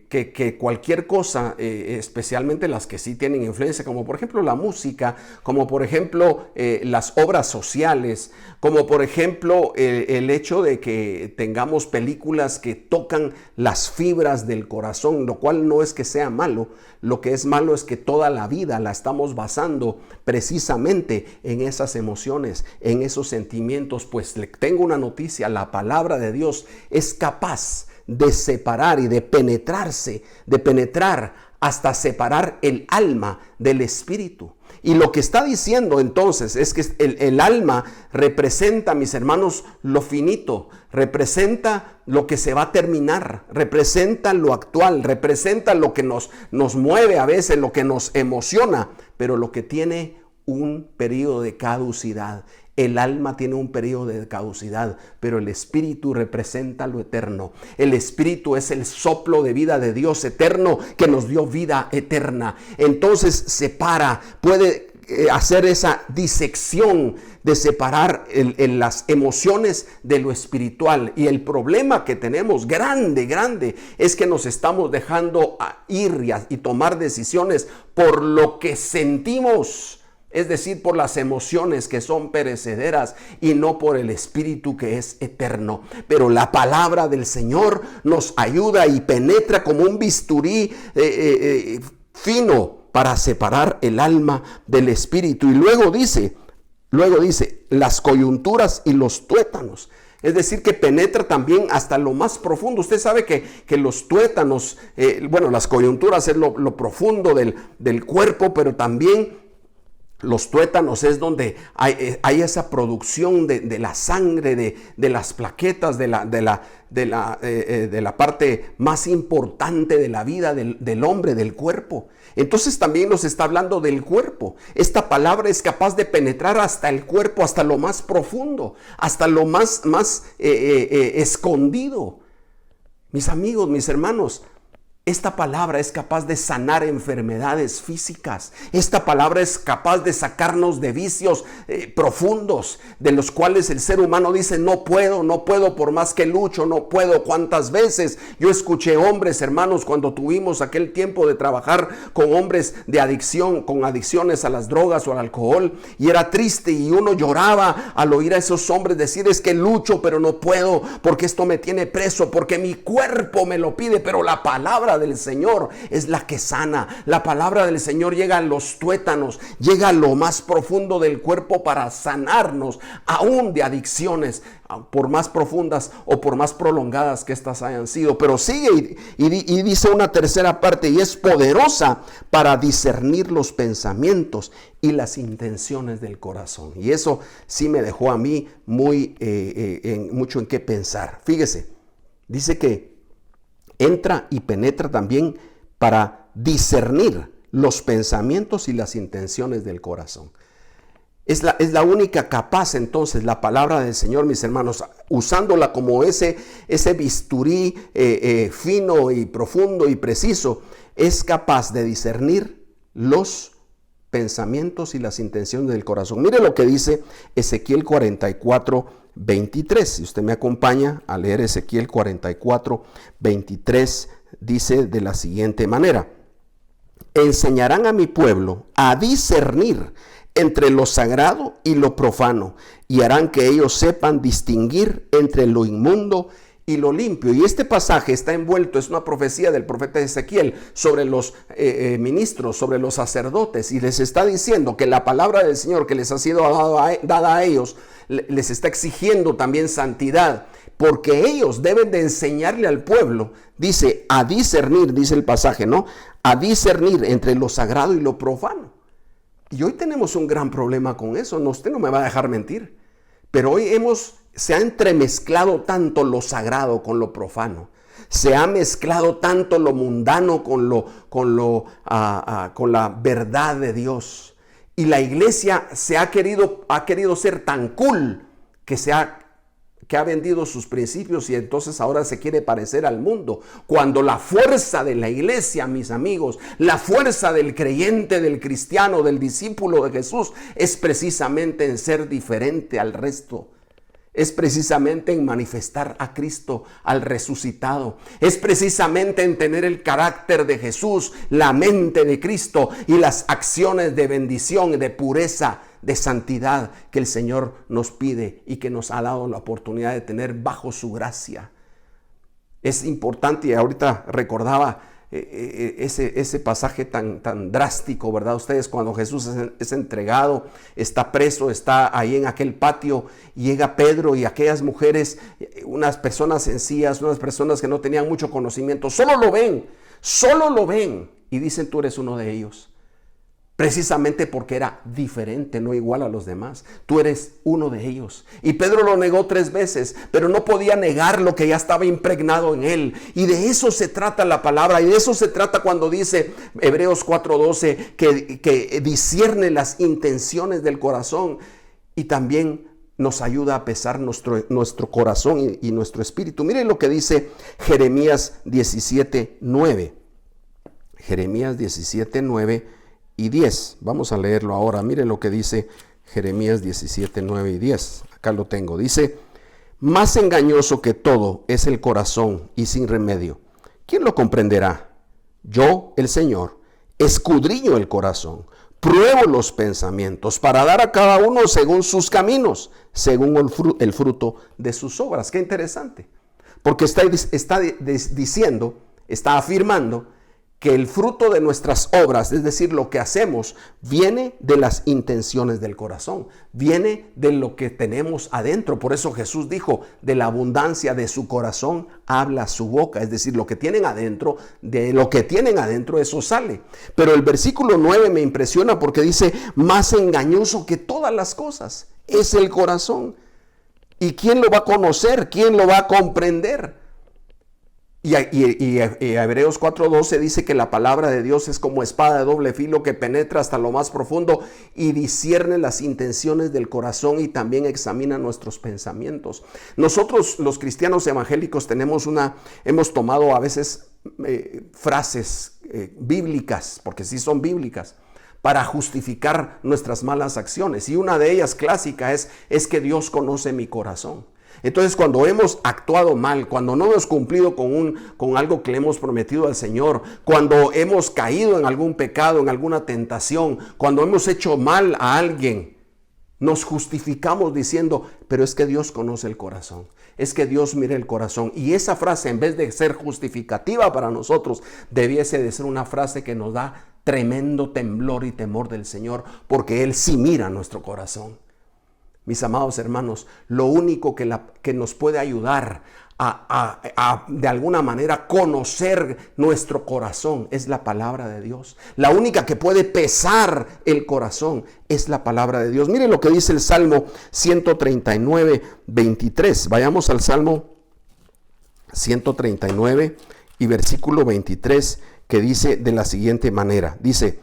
que cualquier cosa, especialmente las que sí tienen influencia, como por ejemplo la música, como por ejemplo las obras sociales, como por ejemplo el hecho de que tengamos películas que tocan las fibras del corazón, lo cual no es que sea malo. Lo que es malo es que toda la vida la estamos basando precisamente en esas emociones, en esos sentimientos. Pues le tengo una noticia: la palabra de Dios es capaz de separar y de penetrar hasta separar el alma del espíritu. Y lo que está diciendo entonces es que el alma representa, mis hermanos, lo finito, representa lo que se va a terminar, representa lo actual, representa lo que nos mueve a veces, lo que nos emociona, pero lo que tiene un periodo de caducidad. El alma tiene un periodo de caducidad, pero el espíritu representa lo eterno. El espíritu es el soplo de vida de Dios eterno que nos dio vida eterna. Entonces separa, puede hacer esa disección de separar las emociones de lo espiritual. Y el problema que tenemos grande es que nos estamos dejando ir y tomar decisiones por lo que sentimos. Es decir, por las emociones que son perecederas y no por el espíritu que es eterno. Pero la palabra del Señor nos ayuda y penetra como un bisturí fino para separar el alma del espíritu. Y luego dice, las coyunturas y los tuétanos. Es decir, que penetra también hasta lo más profundo. Usted sabe que los tuétanos, las coyunturas es lo profundo del cuerpo, pero también los tuétanos es donde hay esa producción de la sangre, de las plaquetas, de la parte más importante de la vida del hombre, del cuerpo. Entonces también nos está hablando del cuerpo. Esta palabra es capaz de penetrar hasta el cuerpo, hasta lo más profundo, hasta lo más escondido. Mis amigos, mis hermanos, Esta palabra es capaz de sanar enfermedades físicas. Esta palabra es capaz de sacarnos de vicios profundos, de los cuales el ser humano dice, no puedo por más que lucho, no puedo. ¿Cuántas veces yo escuché hombres, hermanos, cuando tuvimos aquel tiempo de trabajar con hombres de adicción, con adicciones a las drogas o al alcohol, y era triste y uno lloraba al oír a esos hombres decir, es que lucho pero no puedo, porque esto me tiene preso, porque mi cuerpo me lo pide, pero la palabra del Señor es la que sana. La palabra del Señor llega a los tuétanos, llega a lo más profundo del cuerpo para sanarnos aún de adicciones, por más profundas o por más prolongadas que estas hayan sido. Pero sigue y dice una tercera parte, y es poderosa para discernir los pensamientos y las intenciones del corazón. Y eso sí me dejó a mí mucho en qué pensar. Fíjese, dice que entra y penetra también para discernir los pensamientos y las intenciones del corazón. Es la única capaz entonces, la palabra del Señor, mis hermanos, usándola como ese bisturí fino y profundo y preciso, es capaz de discernir los pensamientos y las intenciones del corazón. Mire lo que dice Ezequiel 44:23. Si usted me acompaña a leer Ezequiel 44:23, dice de la siguiente manera: enseñarán a mi pueblo a discernir entre lo sagrado y lo profano, y harán que ellos sepan distinguir entre lo inmundo y lo limpio. Y este pasaje está envuelto, es una profecía del profeta Ezequiel sobre los ministros, sobre los sacerdotes, y les está diciendo que la palabra del Señor que les ha sido dada a ellos, les está exigiendo también santidad, porque ellos deben de enseñarle al pueblo, dice, a discernir, dice el pasaje, ¿no? A discernir entre lo sagrado y lo profano. Y hoy tenemos un gran problema con eso, no, usted no me va a dejar mentir, pero hoy se ha entremezclado tanto lo sagrado con lo profano. Se ha mezclado tanto lo mundano con la verdad de Dios. Y la iglesia ha querido ser tan cool que ha vendido sus principios, y entonces ahora se quiere parecer al mundo, cuando la fuerza de la iglesia, mis amigos, la fuerza del creyente, del cristiano, del discípulo de Jesús, es precisamente en ser diferente al resto. Es precisamente en manifestar a Cristo, al resucitado. Es precisamente en tener el carácter de Jesús, la mente de Cristo y las acciones de bendición, de pureza, de santidad que el Señor nos pide y que nos ha dado la oportunidad de tener bajo su gracia. Es importante, y ahorita recordaba ese pasaje tan drástico, ¿verdad? Ustedes, cuando Jesús es entregado, está preso, está ahí en aquel patio, llega Pedro y aquellas mujeres, unas personas sencillas, unas personas que no tenían mucho conocimiento, solo lo ven y dicen, tú eres uno de ellos. Precisamente porque era diferente, no igual a los demás. Tú eres uno de ellos. Y Pedro lo negó 3 veces, pero no podía negar lo que ya estaba impregnado en él. Y de eso se trata la palabra, y de eso se trata cuando dice Hebreos 4:12 que discierne las intenciones del corazón, y también nos ayuda a pesar nuestro corazón y nuestro espíritu. Miren lo que dice Jeremías 17:9. Jeremías 17:9 y 10. Vamos a leerlo ahora. Miren lo que dice Jeremías 17:9 y 10. Acá lo tengo. Dice: más engañoso que todo es el corazón y sin remedio. ¿Quién lo comprenderá? Yo, el Señor, escudriño el corazón, pruebo los pensamientos para dar a cada uno según sus caminos, según el fruto de sus obras. Qué interesante. Porque está diciendo, está afirmando que el fruto de nuestras obras, es decir, lo que hacemos, viene de las intenciones del corazón, viene de lo que tenemos adentro. Por eso Jesús dijo, de la abundancia de su corazón habla su boca, es decir, lo que tienen adentro, de lo que tienen adentro, eso sale. Pero el versículo 9 me impresiona porque dice, más engañoso que todas las cosas es el corazón. ¿Y quién lo va a conocer? ¿Quién lo va a comprender? Y Hebreos 4:12 dice que la palabra de Dios es como espada de doble filo que penetra hasta lo más profundo y discierne las intenciones del corazón y también examina nuestros pensamientos. Nosotros los cristianos evangélicos hemos tomado a veces frases bíblicas, porque sí son bíblicas, para justificar nuestras malas acciones. Y una de ellas clásica es que Dios conoce mi corazón. Entonces, cuando hemos actuado mal, cuando no hemos cumplido con algo que le hemos prometido al Señor, cuando hemos caído en algún pecado, en alguna tentación, cuando hemos hecho mal a alguien, nos justificamos diciendo, pero es que Dios conoce el corazón, es que Dios mira el corazón. Y esa frase, en vez de ser justificativa para nosotros, debiese de ser una frase que nos da tremendo temblor y temor del Señor, porque Él sí mira nuestro corazón. Mis amados hermanos, lo único que nos puede ayudar a de alguna manera conocer nuestro corazón es la palabra de Dios. La única que puede pesar el corazón es la palabra de Dios. Miren lo que dice el Salmo 139, 23. Vayamos al Salmo 139 y versículo 23, que dice de la siguiente manera. Dice,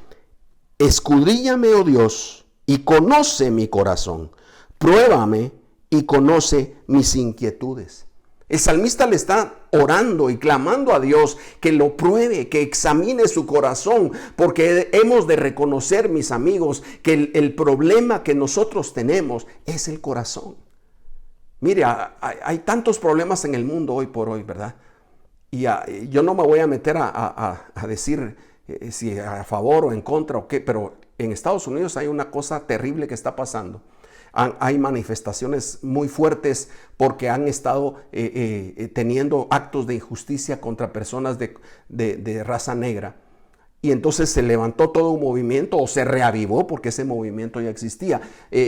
escudriñame, oh Dios, y conoce mi corazón. Pruébame y conoce mis inquietudes. El salmista le está orando y clamando a Dios que lo pruebe, que examine su corazón, porque hemos de reconocer, mis amigos, que el problema que nosotros tenemos es el corazón. Mire, hay tantos problemas en el mundo hoy por hoy, ¿verdad? Y yo no me voy a meter a decir si a favor o en contra o qué, pero en Estados Unidos hay una cosa terrible que está pasando. Hay manifestaciones muy fuertes porque han estado teniendo actos de injusticia contra personas de raza negra. Y entonces se levantó todo un movimiento, o se reavivó, porque ese movimiento ya existía,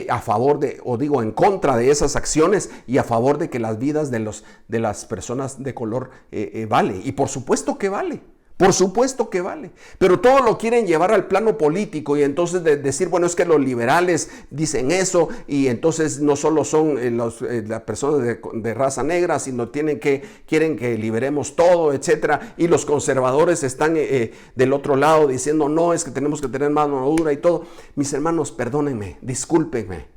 a favor en contra de esas acciones y a favor de que las vidas de las personas de color vale. Y por supuesto que vale. Por supuesto que vale, pero todo lo quieren llevar al plano político y entonces decir, bueno, es que los liberales dicen eso y entonces no solo son las personas de raza negra, sino quieren que liberemos todo, etcétera, y los conservadores están del otro lado diciendo, no, es que tenemos que tener mano dura y todo. Mis hermanos, perdónenme, discúlpenme.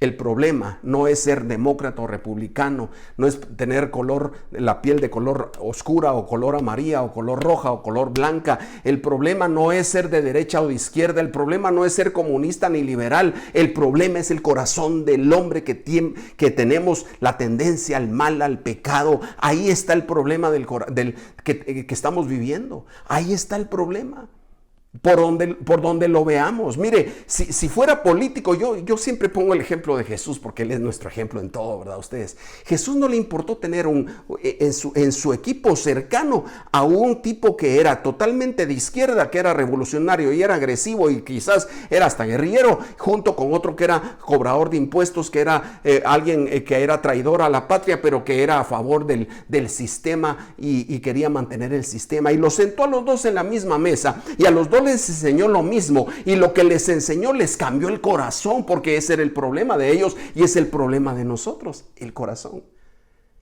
El problema no es ser demócrata o republicano, no es tener la piel de color oscura o color amarilla o color roja o color blanca. El problema no es ser de derecha o de izquierda, el problema no es ser comunista ni liberal. El problema es el corazón del hombre que tenemos la tendencia al mal, al pecado. Ahí está el problema que estamos viviendo. Ahí está el problema. Por donde lo veamos. Mire, si fuera político, yo siempre pongo el ejemplo de Jesús, porque Él es nuestro ejemplo en todo, ¿verdad? Ustedes, Jesús no le importó tener en su equipo cercano a un tipo que era totalmente de izquierda, que era revolucionario y era agresivo y quizás era hasta guerrillero, junto con otro que era cobrador de impuestos, que era alguien que era traidor a la patria, pero que era a favor del sistema y quería mantener el sistema. Y los sentó a los dos en la misma mesa y a los dos les enseñó lo mismo, y lo que les enseñó les cambió el corazón, porque ese era el problema de ellos y es el problema de nosotros, el corazón.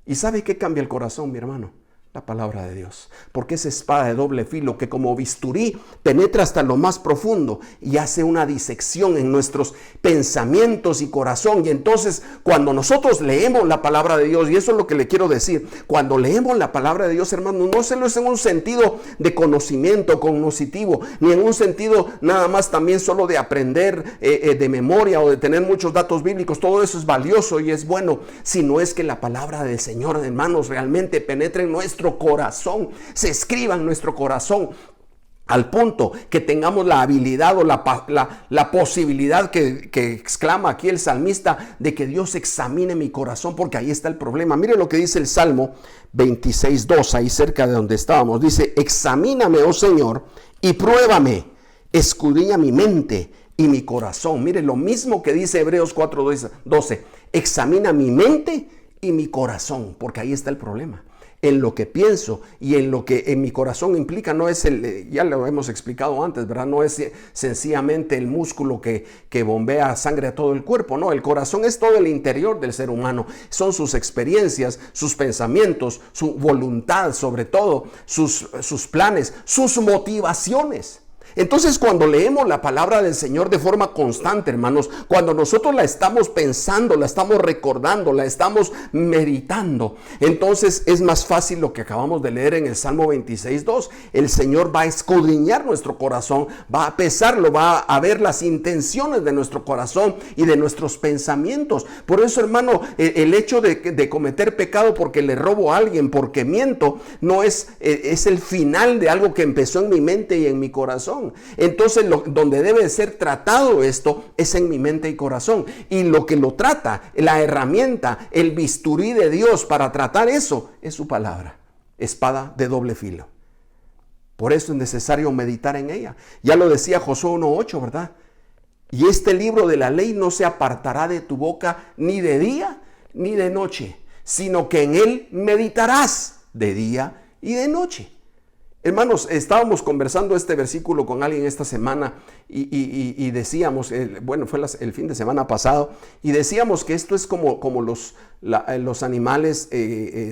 ¿Y sabe qué cambia el corazón, mi hermano? La palabra de Dios, porque es espada de doble filo que como bisturí penetra hasta lo más profundo y hace una disección en nuestros pensamientos y corazón. Y entonces cuando nosotros leemos la palabra de Dios, y eso es lo que le quiero decir, cuando leemos la palabra de Dios, hermano, no se lo es en un sentido de conocimiento cognoscitivo, ni en un sentido nada más también solo de aprender de memoria o de tener muchos datos bíblicos. Todo eso es valioso y es bueno, sino es que la palabra del Señor, hermanos, realmente penetre en nuestro corazón, se escriba en nuestro corazón, al punto que tengamos la habilidad o la posibilidad que exclama aquí el salmista, de que Dios examine mi corazón, porque ahí está el problema. Mire lo que dice el Salmo 26:2, ahí cerca de donde estábamos. Dice, examíname, oh Señor, y pruébame, escudriña mi mente y mi corazón. Mire lo mismo que dice Hebreos 4:12, examina mi mente y mi corazón, porque ahí está el problema. en lo que pienso y en lo que en mi corazón implica. No es ya lo hemos explicado antes, ¿verdad? No es sencillamente el músculo que bombea sangre a todo el cuerpo. No, el corazón es todo el interior del ser humano. Son sus experiencias, sus pensamientos, su voluntad, sobre todo, sus planes, sus motivaciones. Entonces, cuando leemos la palabra del Señor de forma constante, hermanos, cuando nosotros la estamos pensando, la estamos recordando, la estamos meditando, entonces es más fácil lo que acabamos de leer en el Salmo 26:2. El Señor va a escudriñar nuestro corazón, va a pesarlo, va a ver las intenciones de nuestro corazón y de nuestros pensamientos. Por eso, hermano, el hecho de cometer pecado porque le robo a alguien, porque miento, no es el final de algo que empezó en mi mente y en mi corazón. Entonces donde debe ser tratado esto es en mi mente y corazón, y lo que lo trata, la herramienta, el bisturí de Dios para tratar eso es su palabra, espada de doble filo. Por eso es necesario meditar en ella. Ya lo decía Josué 1:8, ¿verdad? Y este libro de la ley no se apartará de tu boca ni de día ni de noche, sino que en él meditarás de día y de noche. Hermanos, estábamos conversando este versículo con alguien esta semana y decíamos, bueno, fue el fin de semana pasado, y decíamos que esto es como los animales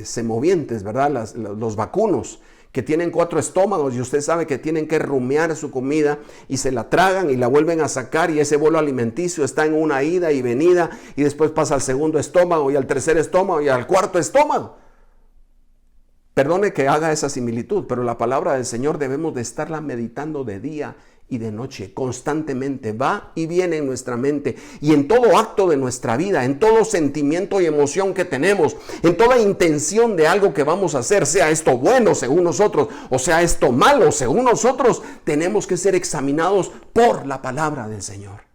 semovientes, ¿verdad? Los vacunos, que tienen 4 estómagos, y usted sabe que tienen que rumiar su comida y se la tragan y la vuelven a sacar, y ese bolo alimenticio está en una ida y venida, y después pasa al segundo estómago y al tercer estómago y al cuarto estómago. Perdone que haga esa similitud, pero la palabra del Señor debemos de estarla meditando de día y de noche, constantemente. Va y viene en nuestra mente y en todo acto de nuestra vida, en todo sentimiento y emoción que tenemos, en toda intención de algo que vamos a hacer, sea esto bueno según nosotros o sea esto malo según nosotros, tenemos que ser examinados por la palabra del Señor.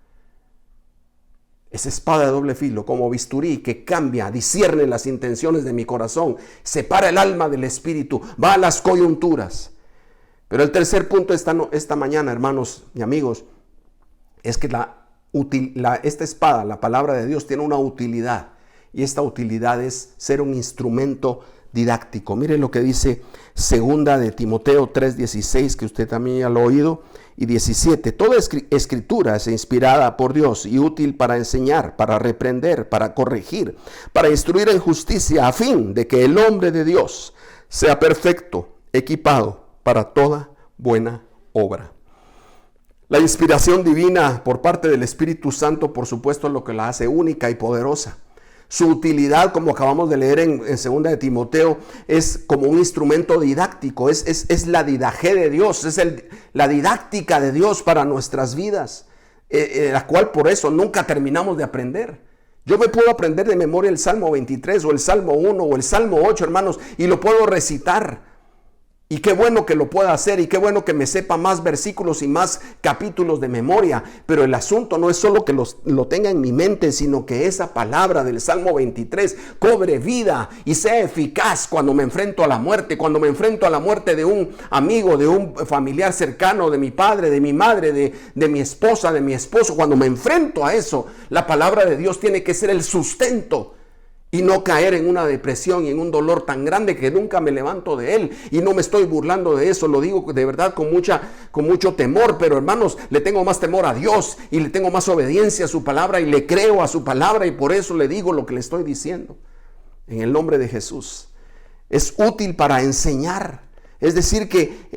Esa espada de doble filo, como bisturí que cambia, discierne las intenciones de mi corazón, separa el alma del espíritu, va a las coyunturas. Pero el tercer punto esta mañana, hermanos y amigos, es que esta espada, la palabra de Dios, tiene una utilidad. Y esta utilidad es ser un instrumento didáctico. Mire lo que dice 2 de Timoteo 3:16, que usted también ya lo ha oído, y 17. Toda escritura es inspirada por Dios y útil para enseñar, para reprender, para corregir, para instruir en justicia, a fin de que el hombre de Dios sea perfecto, equipado para toda buena obra. La inspiración divina por parte del Espíritu Santo, por supuesto, es lo que la hace única y poderosa. Su utilidad, como acabamos de leer en 2 de Timoteo, es como un instrumento didáctico, es la didaje de Dios, es la didáctica de Dios para nuestras vidas, la cual por eso nunca terminamos de aprender. Yo me puedo aprender de memoria el Salmo 23 o el Salmo 1 o el Salmo 8, hermanos, y lo puedo recitar. Y qué bueno que lo pueda hacer, y qué bueno que me sepa más versículos y más capítulos de memoria. Pero el asunto no es solo que lo tenga en mi mente, sino que esa palabra del Salmo 23 cobre vida y sea eficaz cuando me enfrento a la muerte, cuando me enfrento a la muerte de un amigo, de un familiar cercano, de mi padre, de mi madre, de mi esposa, de mi esposo. Cuando me enfrento a eso, la palabra de Dios tiene que ser el sustento. Y no caer en una depresión y en un dolor tan grande que nunca me levanto de él. Y no me estoy burlando de eso, lo digo de verdad con mucho temor. Pero hermanos, le tengo más temor a Dios y le tengo más obediencia a su palabra y le creo a su palabra, y por eso le digo lo que le estoy diciendo. En el nombre de Jesús. Es útil para enseñar. Es decir, que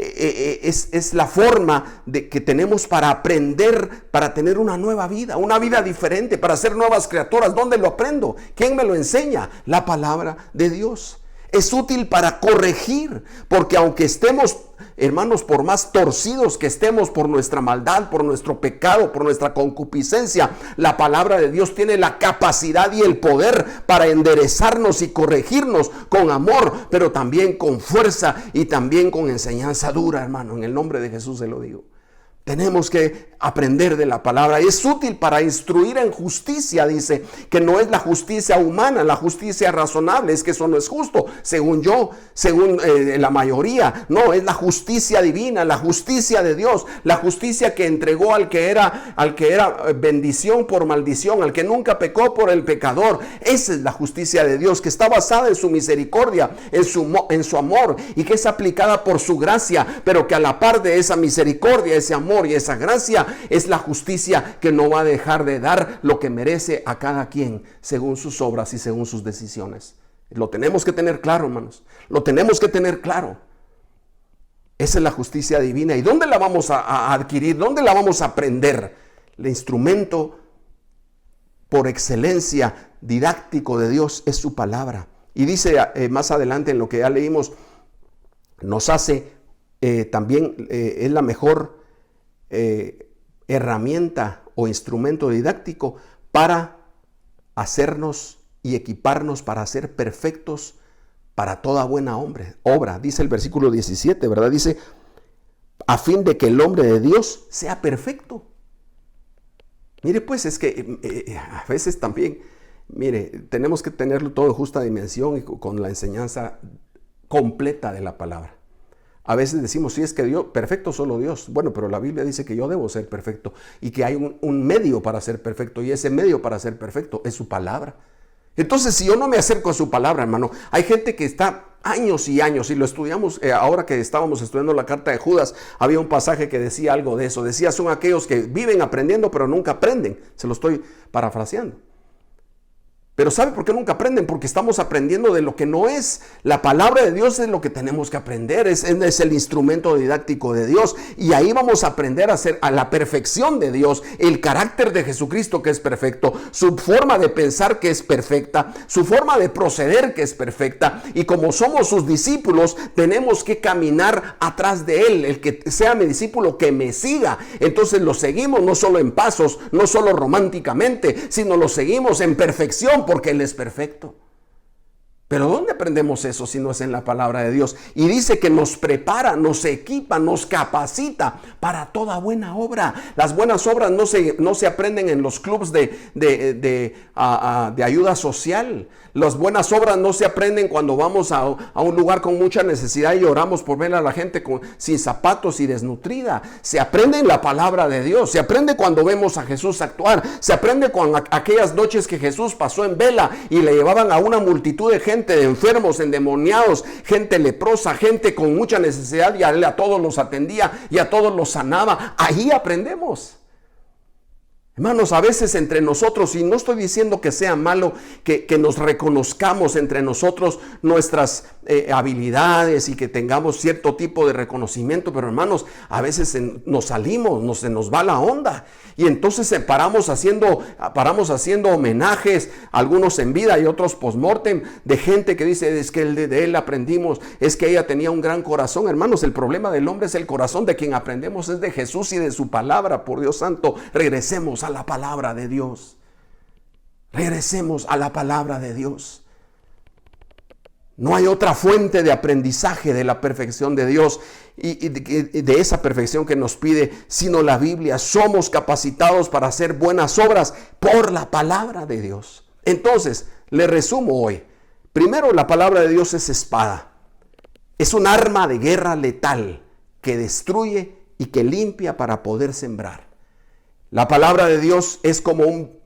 es la forma que tenemos para aprender, para tener una nueva vida, una vida diferente, para ser nuevas criaturas. ¿Dónde lo aprendo? ¿Quién me lo enseña? La palabra de Dios. Es útil para corregir, porque aunque estemos, hermanos, por más torcidos que estemos por nuestra maldad, por nuestro pecado, por nuestra concupiscencia, la palabra de Dios tiene la capacidad y el poder para enderezarnos y corregirnos con amor, pero también con fuerza y también con enseñanza dura, hermano. En el nombre de Jesús se lo digo. Tenemos que aprender de la palabra. Es útil para instruir en justicia, dice, que no es la justicia humana, la justicia razonable, es que eso no es justo, según yo, según la mayoría. No, es la justicia divina, la justicia de Dios, la justicia que entregó al que era bendición por maldición, al que nunca pecó por el pecador. Esa es la justicia de Dios, que está basada en su misericordia, en su amor, y que es aplicada por su gracia, pero que a la par de esa misericordia, ese amor y esa gracia, es la justicia que no va a dejar de dar lo que merece a cada quien según sus obras y según sus decisiones. Lo tenemos que tener claro, hermanos. Lo tenemos que tener claro. Esa es la justicia divina. ¿Y dónde la vamos a adquirir? ¿Dónde la vamos a aprender? El instrumento por excelencia didáctico de Dios es su palabra. Y dice más adelante en lo que ya leímos, nos hace también, es la mejor herramienta o instrumento didáctico para hacernos y equiparnos para ser perfectos para toda buena obra. Dice el versículo 17, ¿verdad? Dice, a fin de que el hombre de Dios sea perfecto. Mire, pues es que a veces también, mire, tenemos que tenerlo todo en justa dimensión y con la enseñanza completa de la palabra. A veces decimos, sí, es que Dios, perfecto solo Dios. Bueno, pero la Biblia dice que yo debo ser perfecto y que hay un medio para ser perfecto, y ese medio para ser perfecto es su palabra. Entonces, si yo no me acerco a su palabra, hermano, hay gente que está años y años, y lo estudiamos ahora que estábamos estudiando la carta de Judas, había un pasaje que decía algo de eso. Decía, son aquellos que viven aprendiendo pero nunca aprenden. Se lo estoy parafraseando. Pero ¿sabe por qué nunca aprenden? Porque estamos aprendiendo de lo que no es. La palabra de Dios es lo que tenemos que aprender. Es el instrumento didáctico de Dios. Y ahí vamos a aprender a la perfección de Dios. El carácter de Jesucristo, que es perfecto. Su forma de pensar, que es perfecta. Su forma de proceder, que es perfecta. Y como somos sus discípulos, tenemos que caminar atrás de Él. El que sea mi discípulo, que me siga. Entonces lo seguimos no solo en pasos, no solo románticamente, sino lo seguimos en perfección, porque Él es perfecto. Pero ¿dónde aprendemos eso si no es en la palabra de Dios? Y dice que nos prepara, nos equipa, nos capacita para toda buena obra. Las buenas obras no se aprenden en los clubes de ayuda social. Las buenas obras no se aprenden cuando vamos a un lugar con mucha necesidad y oramos por ver a la gente sin zapatos y desnutrida. Se aprende en la palabra de Dios. Se aprende cuando vemos a Jesús actuar. Se aprende con aquellas noches que Jesús pasó en vela y le llevaban a una multitud de gente, de enfermos, endemoniados, gente leprosa, gente con mucha necesidad, y a todos los atendía y a todos los sanaba. Ahí aprendemos. Hermanos, a veces entre nosotros, y no estoy diciendo que sea malo que nos reconozcamos entre nosotros nuestras habilidades y que tengamos cierto tipo de reconocimiento, pero hermanos, a veces nos salimos, se nos va la onda, y entonces paramos haciendo homenajes, algunos en vida y otros post-mortem, de gente que dice, es que de él aprendimos, es que ella tenía un gran corazón. Hermanos, el problema del hombre es el corazón, de quien aprendemos es de Jesús y de su palabra. Por Dios santo, regresemos a la palabra de Dios. Regresemos a la palabra de Dios. No hay otra fuente de aprendizaje de la perfección de Dios y de esa perfección que nos pide, sino la Biblia. Somos capacitados para hacer buenas obras por la palabra de Dios. Entonces, le resumo hoy. Primero, la palabra de Dios es espada. Es un arma de guerra letal que destruye y que limpia para poder sembrar. La palabra de Dios es como un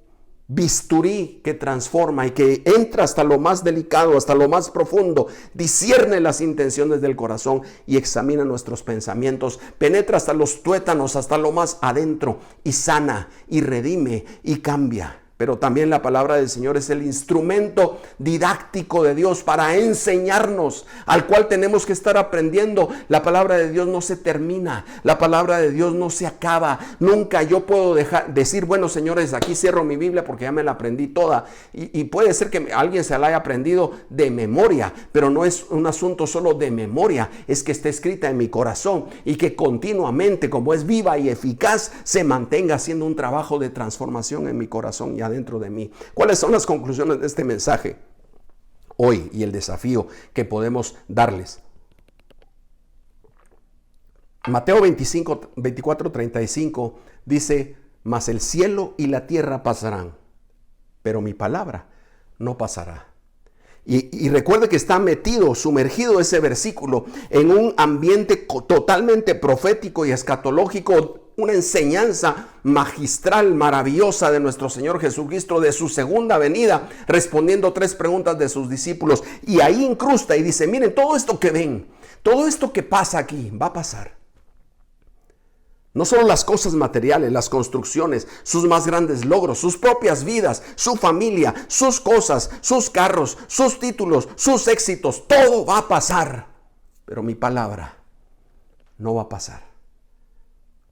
bisturí que transforma y que entra hasta lo más delicado, hasta lo más profundo, discierne las intenciones del corazón y examina nuestros pensamientos, penetra hasta los tuétanos, hasta lo más adentro, y sana y redime y cambia. Pero también la palabra del Señor es el instrumento didáctico de Dios para enseñarnos, al cual tenemos que estar aprendiendo. La palabra de Dios no se termina, la palabra de Dios no se acaba. Nunca yo puedo decir, bueno, señores, aquí cierro mi Biblia porque ya me la aprendí toda. Y puede ser que alguien se la haya aprendido de memoria, pero no es un asunto solo de memoria, es que esté escrita en mi corazón y que continuamente, como es viva y eficaz, se mantenga haciendo un trabajo de transformación en mi corazón y dentro de mí. ¿Cuáles son las conclusiones de este mensaje hoy y el desafío que podemos darles? Mateo 24:35 dice, mas el cielo y la tierra pasarán, pero mi palabra no pasará. Y recuerde que está sumergido ese versículo en un ambiente totalmente profético y escatológico, una enseñanza magistral, maravillosa de nuestro Señor Jesucristo, de su segunda venida, respondiendo 3 preguntas de sus discípulos. Y ahí incrusta y dice, miren, todo esto que ven, todo esto que pasa aquí, va a pasar. No solo las cosas materiales, las construcciones, sus más grandes logros, sus propias vidas, su familia, sus cosas, sus carros, sus títulos, sus éxitos, todo va a pasar. Pero mi palabra no va a pasar.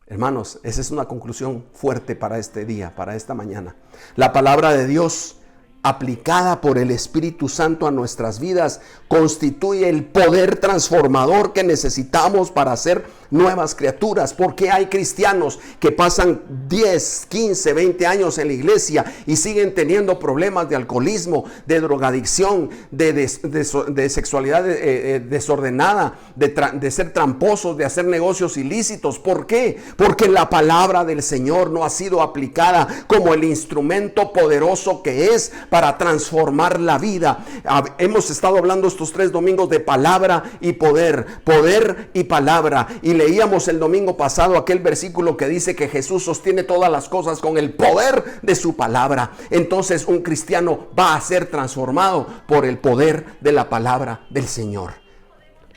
Hermanos, esa es una conclusión fuerte para este día, para esta mañana. La palabra de Dios, aplicada por el Espíritu Santo a nuestras vidas, constituye el poder transformador que necesitamos para ser nuevas criaturas. Porque hay cristianos que pasan 10, 15, 20 años en la iglesia y siguen teniendo problemas de alcoholismo, de drogadicción, de sexualidad desordenada, de ser tramposos, de hacer negocios ilícitos. ¿Por qué? Porque la palabra del Señor no ha sido aplicada como el instrumento poderoso que es para transformar la vida. Hemos estado hablando estos 3 domingos de palabra y poder y palabra. Y leíamos el domingo pasado aquel versículo que dice que Jesús sostiene todas las cosas con el poder de su palabra. Entonces un cristiano va a ser transformado por el poder de la palabra del Señor.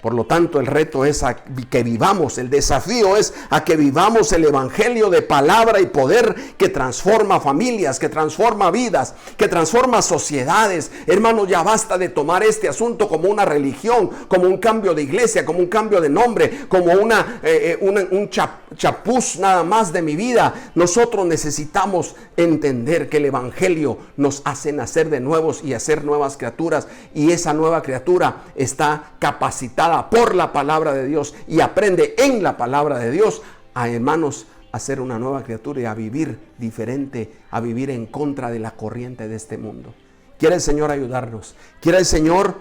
Por lo tanto, el reto es a que vivamos, el desafío es a que vivamos el evangelio de palabra y poder que transforma familias, que transforma vidas, que transforma sociedades. Hermanos, ya basta de tomar este asunto como una religión, como un cambio de iglesia, como un cambio de nombre, como un chapuz nada más de mi vida. Nosotros necesitamos entender que el evangelio nos hace nacer de nuevos y hacer nuevas criaturas, y esa nueva criatura está capacitada por la palabra de Dios y aprende en la palabra de Dios hermanos, a ser una nueva criatura y a vivir diferente, a vivir en contra de la corriente de este mundo. Quiere el Señor ayudarnos, quiere el Señor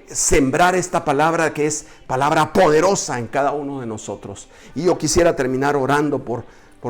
sembrar esta palabra que es palabra poderosa en cada uno de nosotros. Y yo quisiera terminar orando por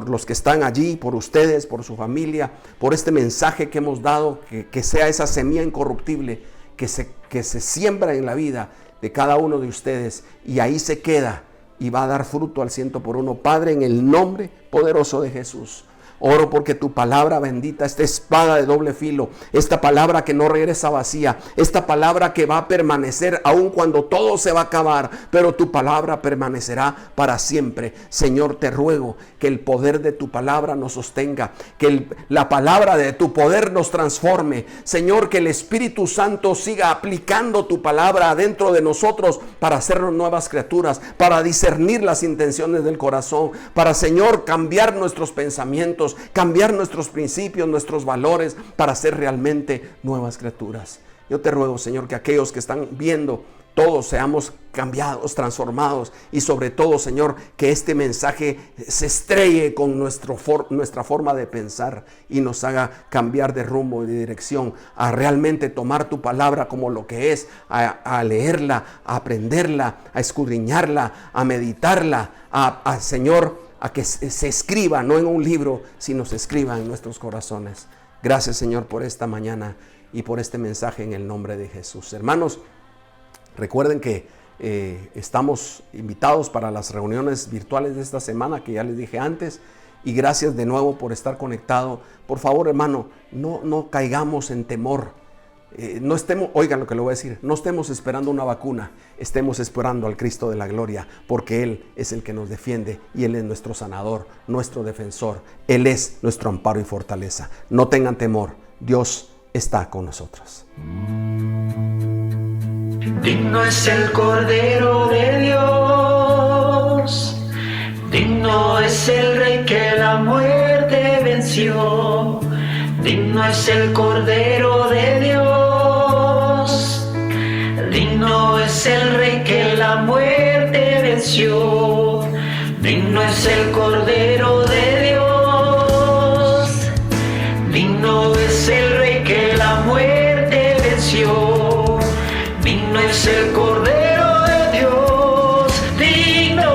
los que están allí, por ustedes, por su familia, por este mensaje que hemos dado, que sea esa semilla incorruptible que se siembra en la vida de cada uno de ustedes, y ahí se queda y va a dar fruto al 100%. Padre, en el nombre poderoso de Jesús, oro porque tu palabra bendita, esta espada de doble filo, esta palabra que no regresa vacía, esta palabra que va a permanecer aun cuando todo se va a acabar, pero tu palabra permanecerá para siempre. Señor, te ruego que el poder de tu palabra nos sostenga, que la palabra de tu poder nos transforme. Señor, que el Espíritu Santo siga aplicando tu palabra adentro de nosotros para hacernos nuevas criaturas, para discernir las intenciones del corazón, para, Señor, cambiar nuestros pensamientos, cambiar nuestros principios, nuestros valores, para ser realmente nuevas criaturas. Yo te ruego, Señor, que aquellos que están viendo, todos seamos cambiados, transformados, y sobre todo, Señor, que este mensaje se estrelle con nuestra forma de pensar y nos haga cambiar de rumbo y de dirección, a realmente tomar tu palabra como lo que es, a leerla, a aprenderla, a escudriñarla, a meditarla, Señor, a que se escriba, no en un libro, sino se escriba en nuestros corazones. Gracias, Señor, por esta mañana y por este mensaje en el nombre de Jesús. Hermanos, recuerden que estamos invitados para las reuniones virtuales de esta semana, que ya les dije antes, y gracias de nuevo por estar conectado. Por favor, hermano, no caigamos en temor. No estemos, oigan lo que le voy a decir, no estemos esperando una vacuna, estemos esperando al Cristo de la gloria, porque Él es el que nos defiende y Él es nuestro sanador, nuestro defensor. Él es nuestro amparo y fortaleza. No tengan temor, Dios está con nosotros. Digno es el Cordero de Dios, digno es el Rey que la muerte venció, digno es el Cordero de Dios, digno es el Rey que la muerte venció, digno es el Cordero de Dios, digno es el Rey que la muerte venció, digno es el Cordero de Dios, digno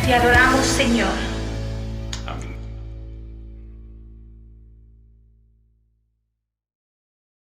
Te adoramos, Señor.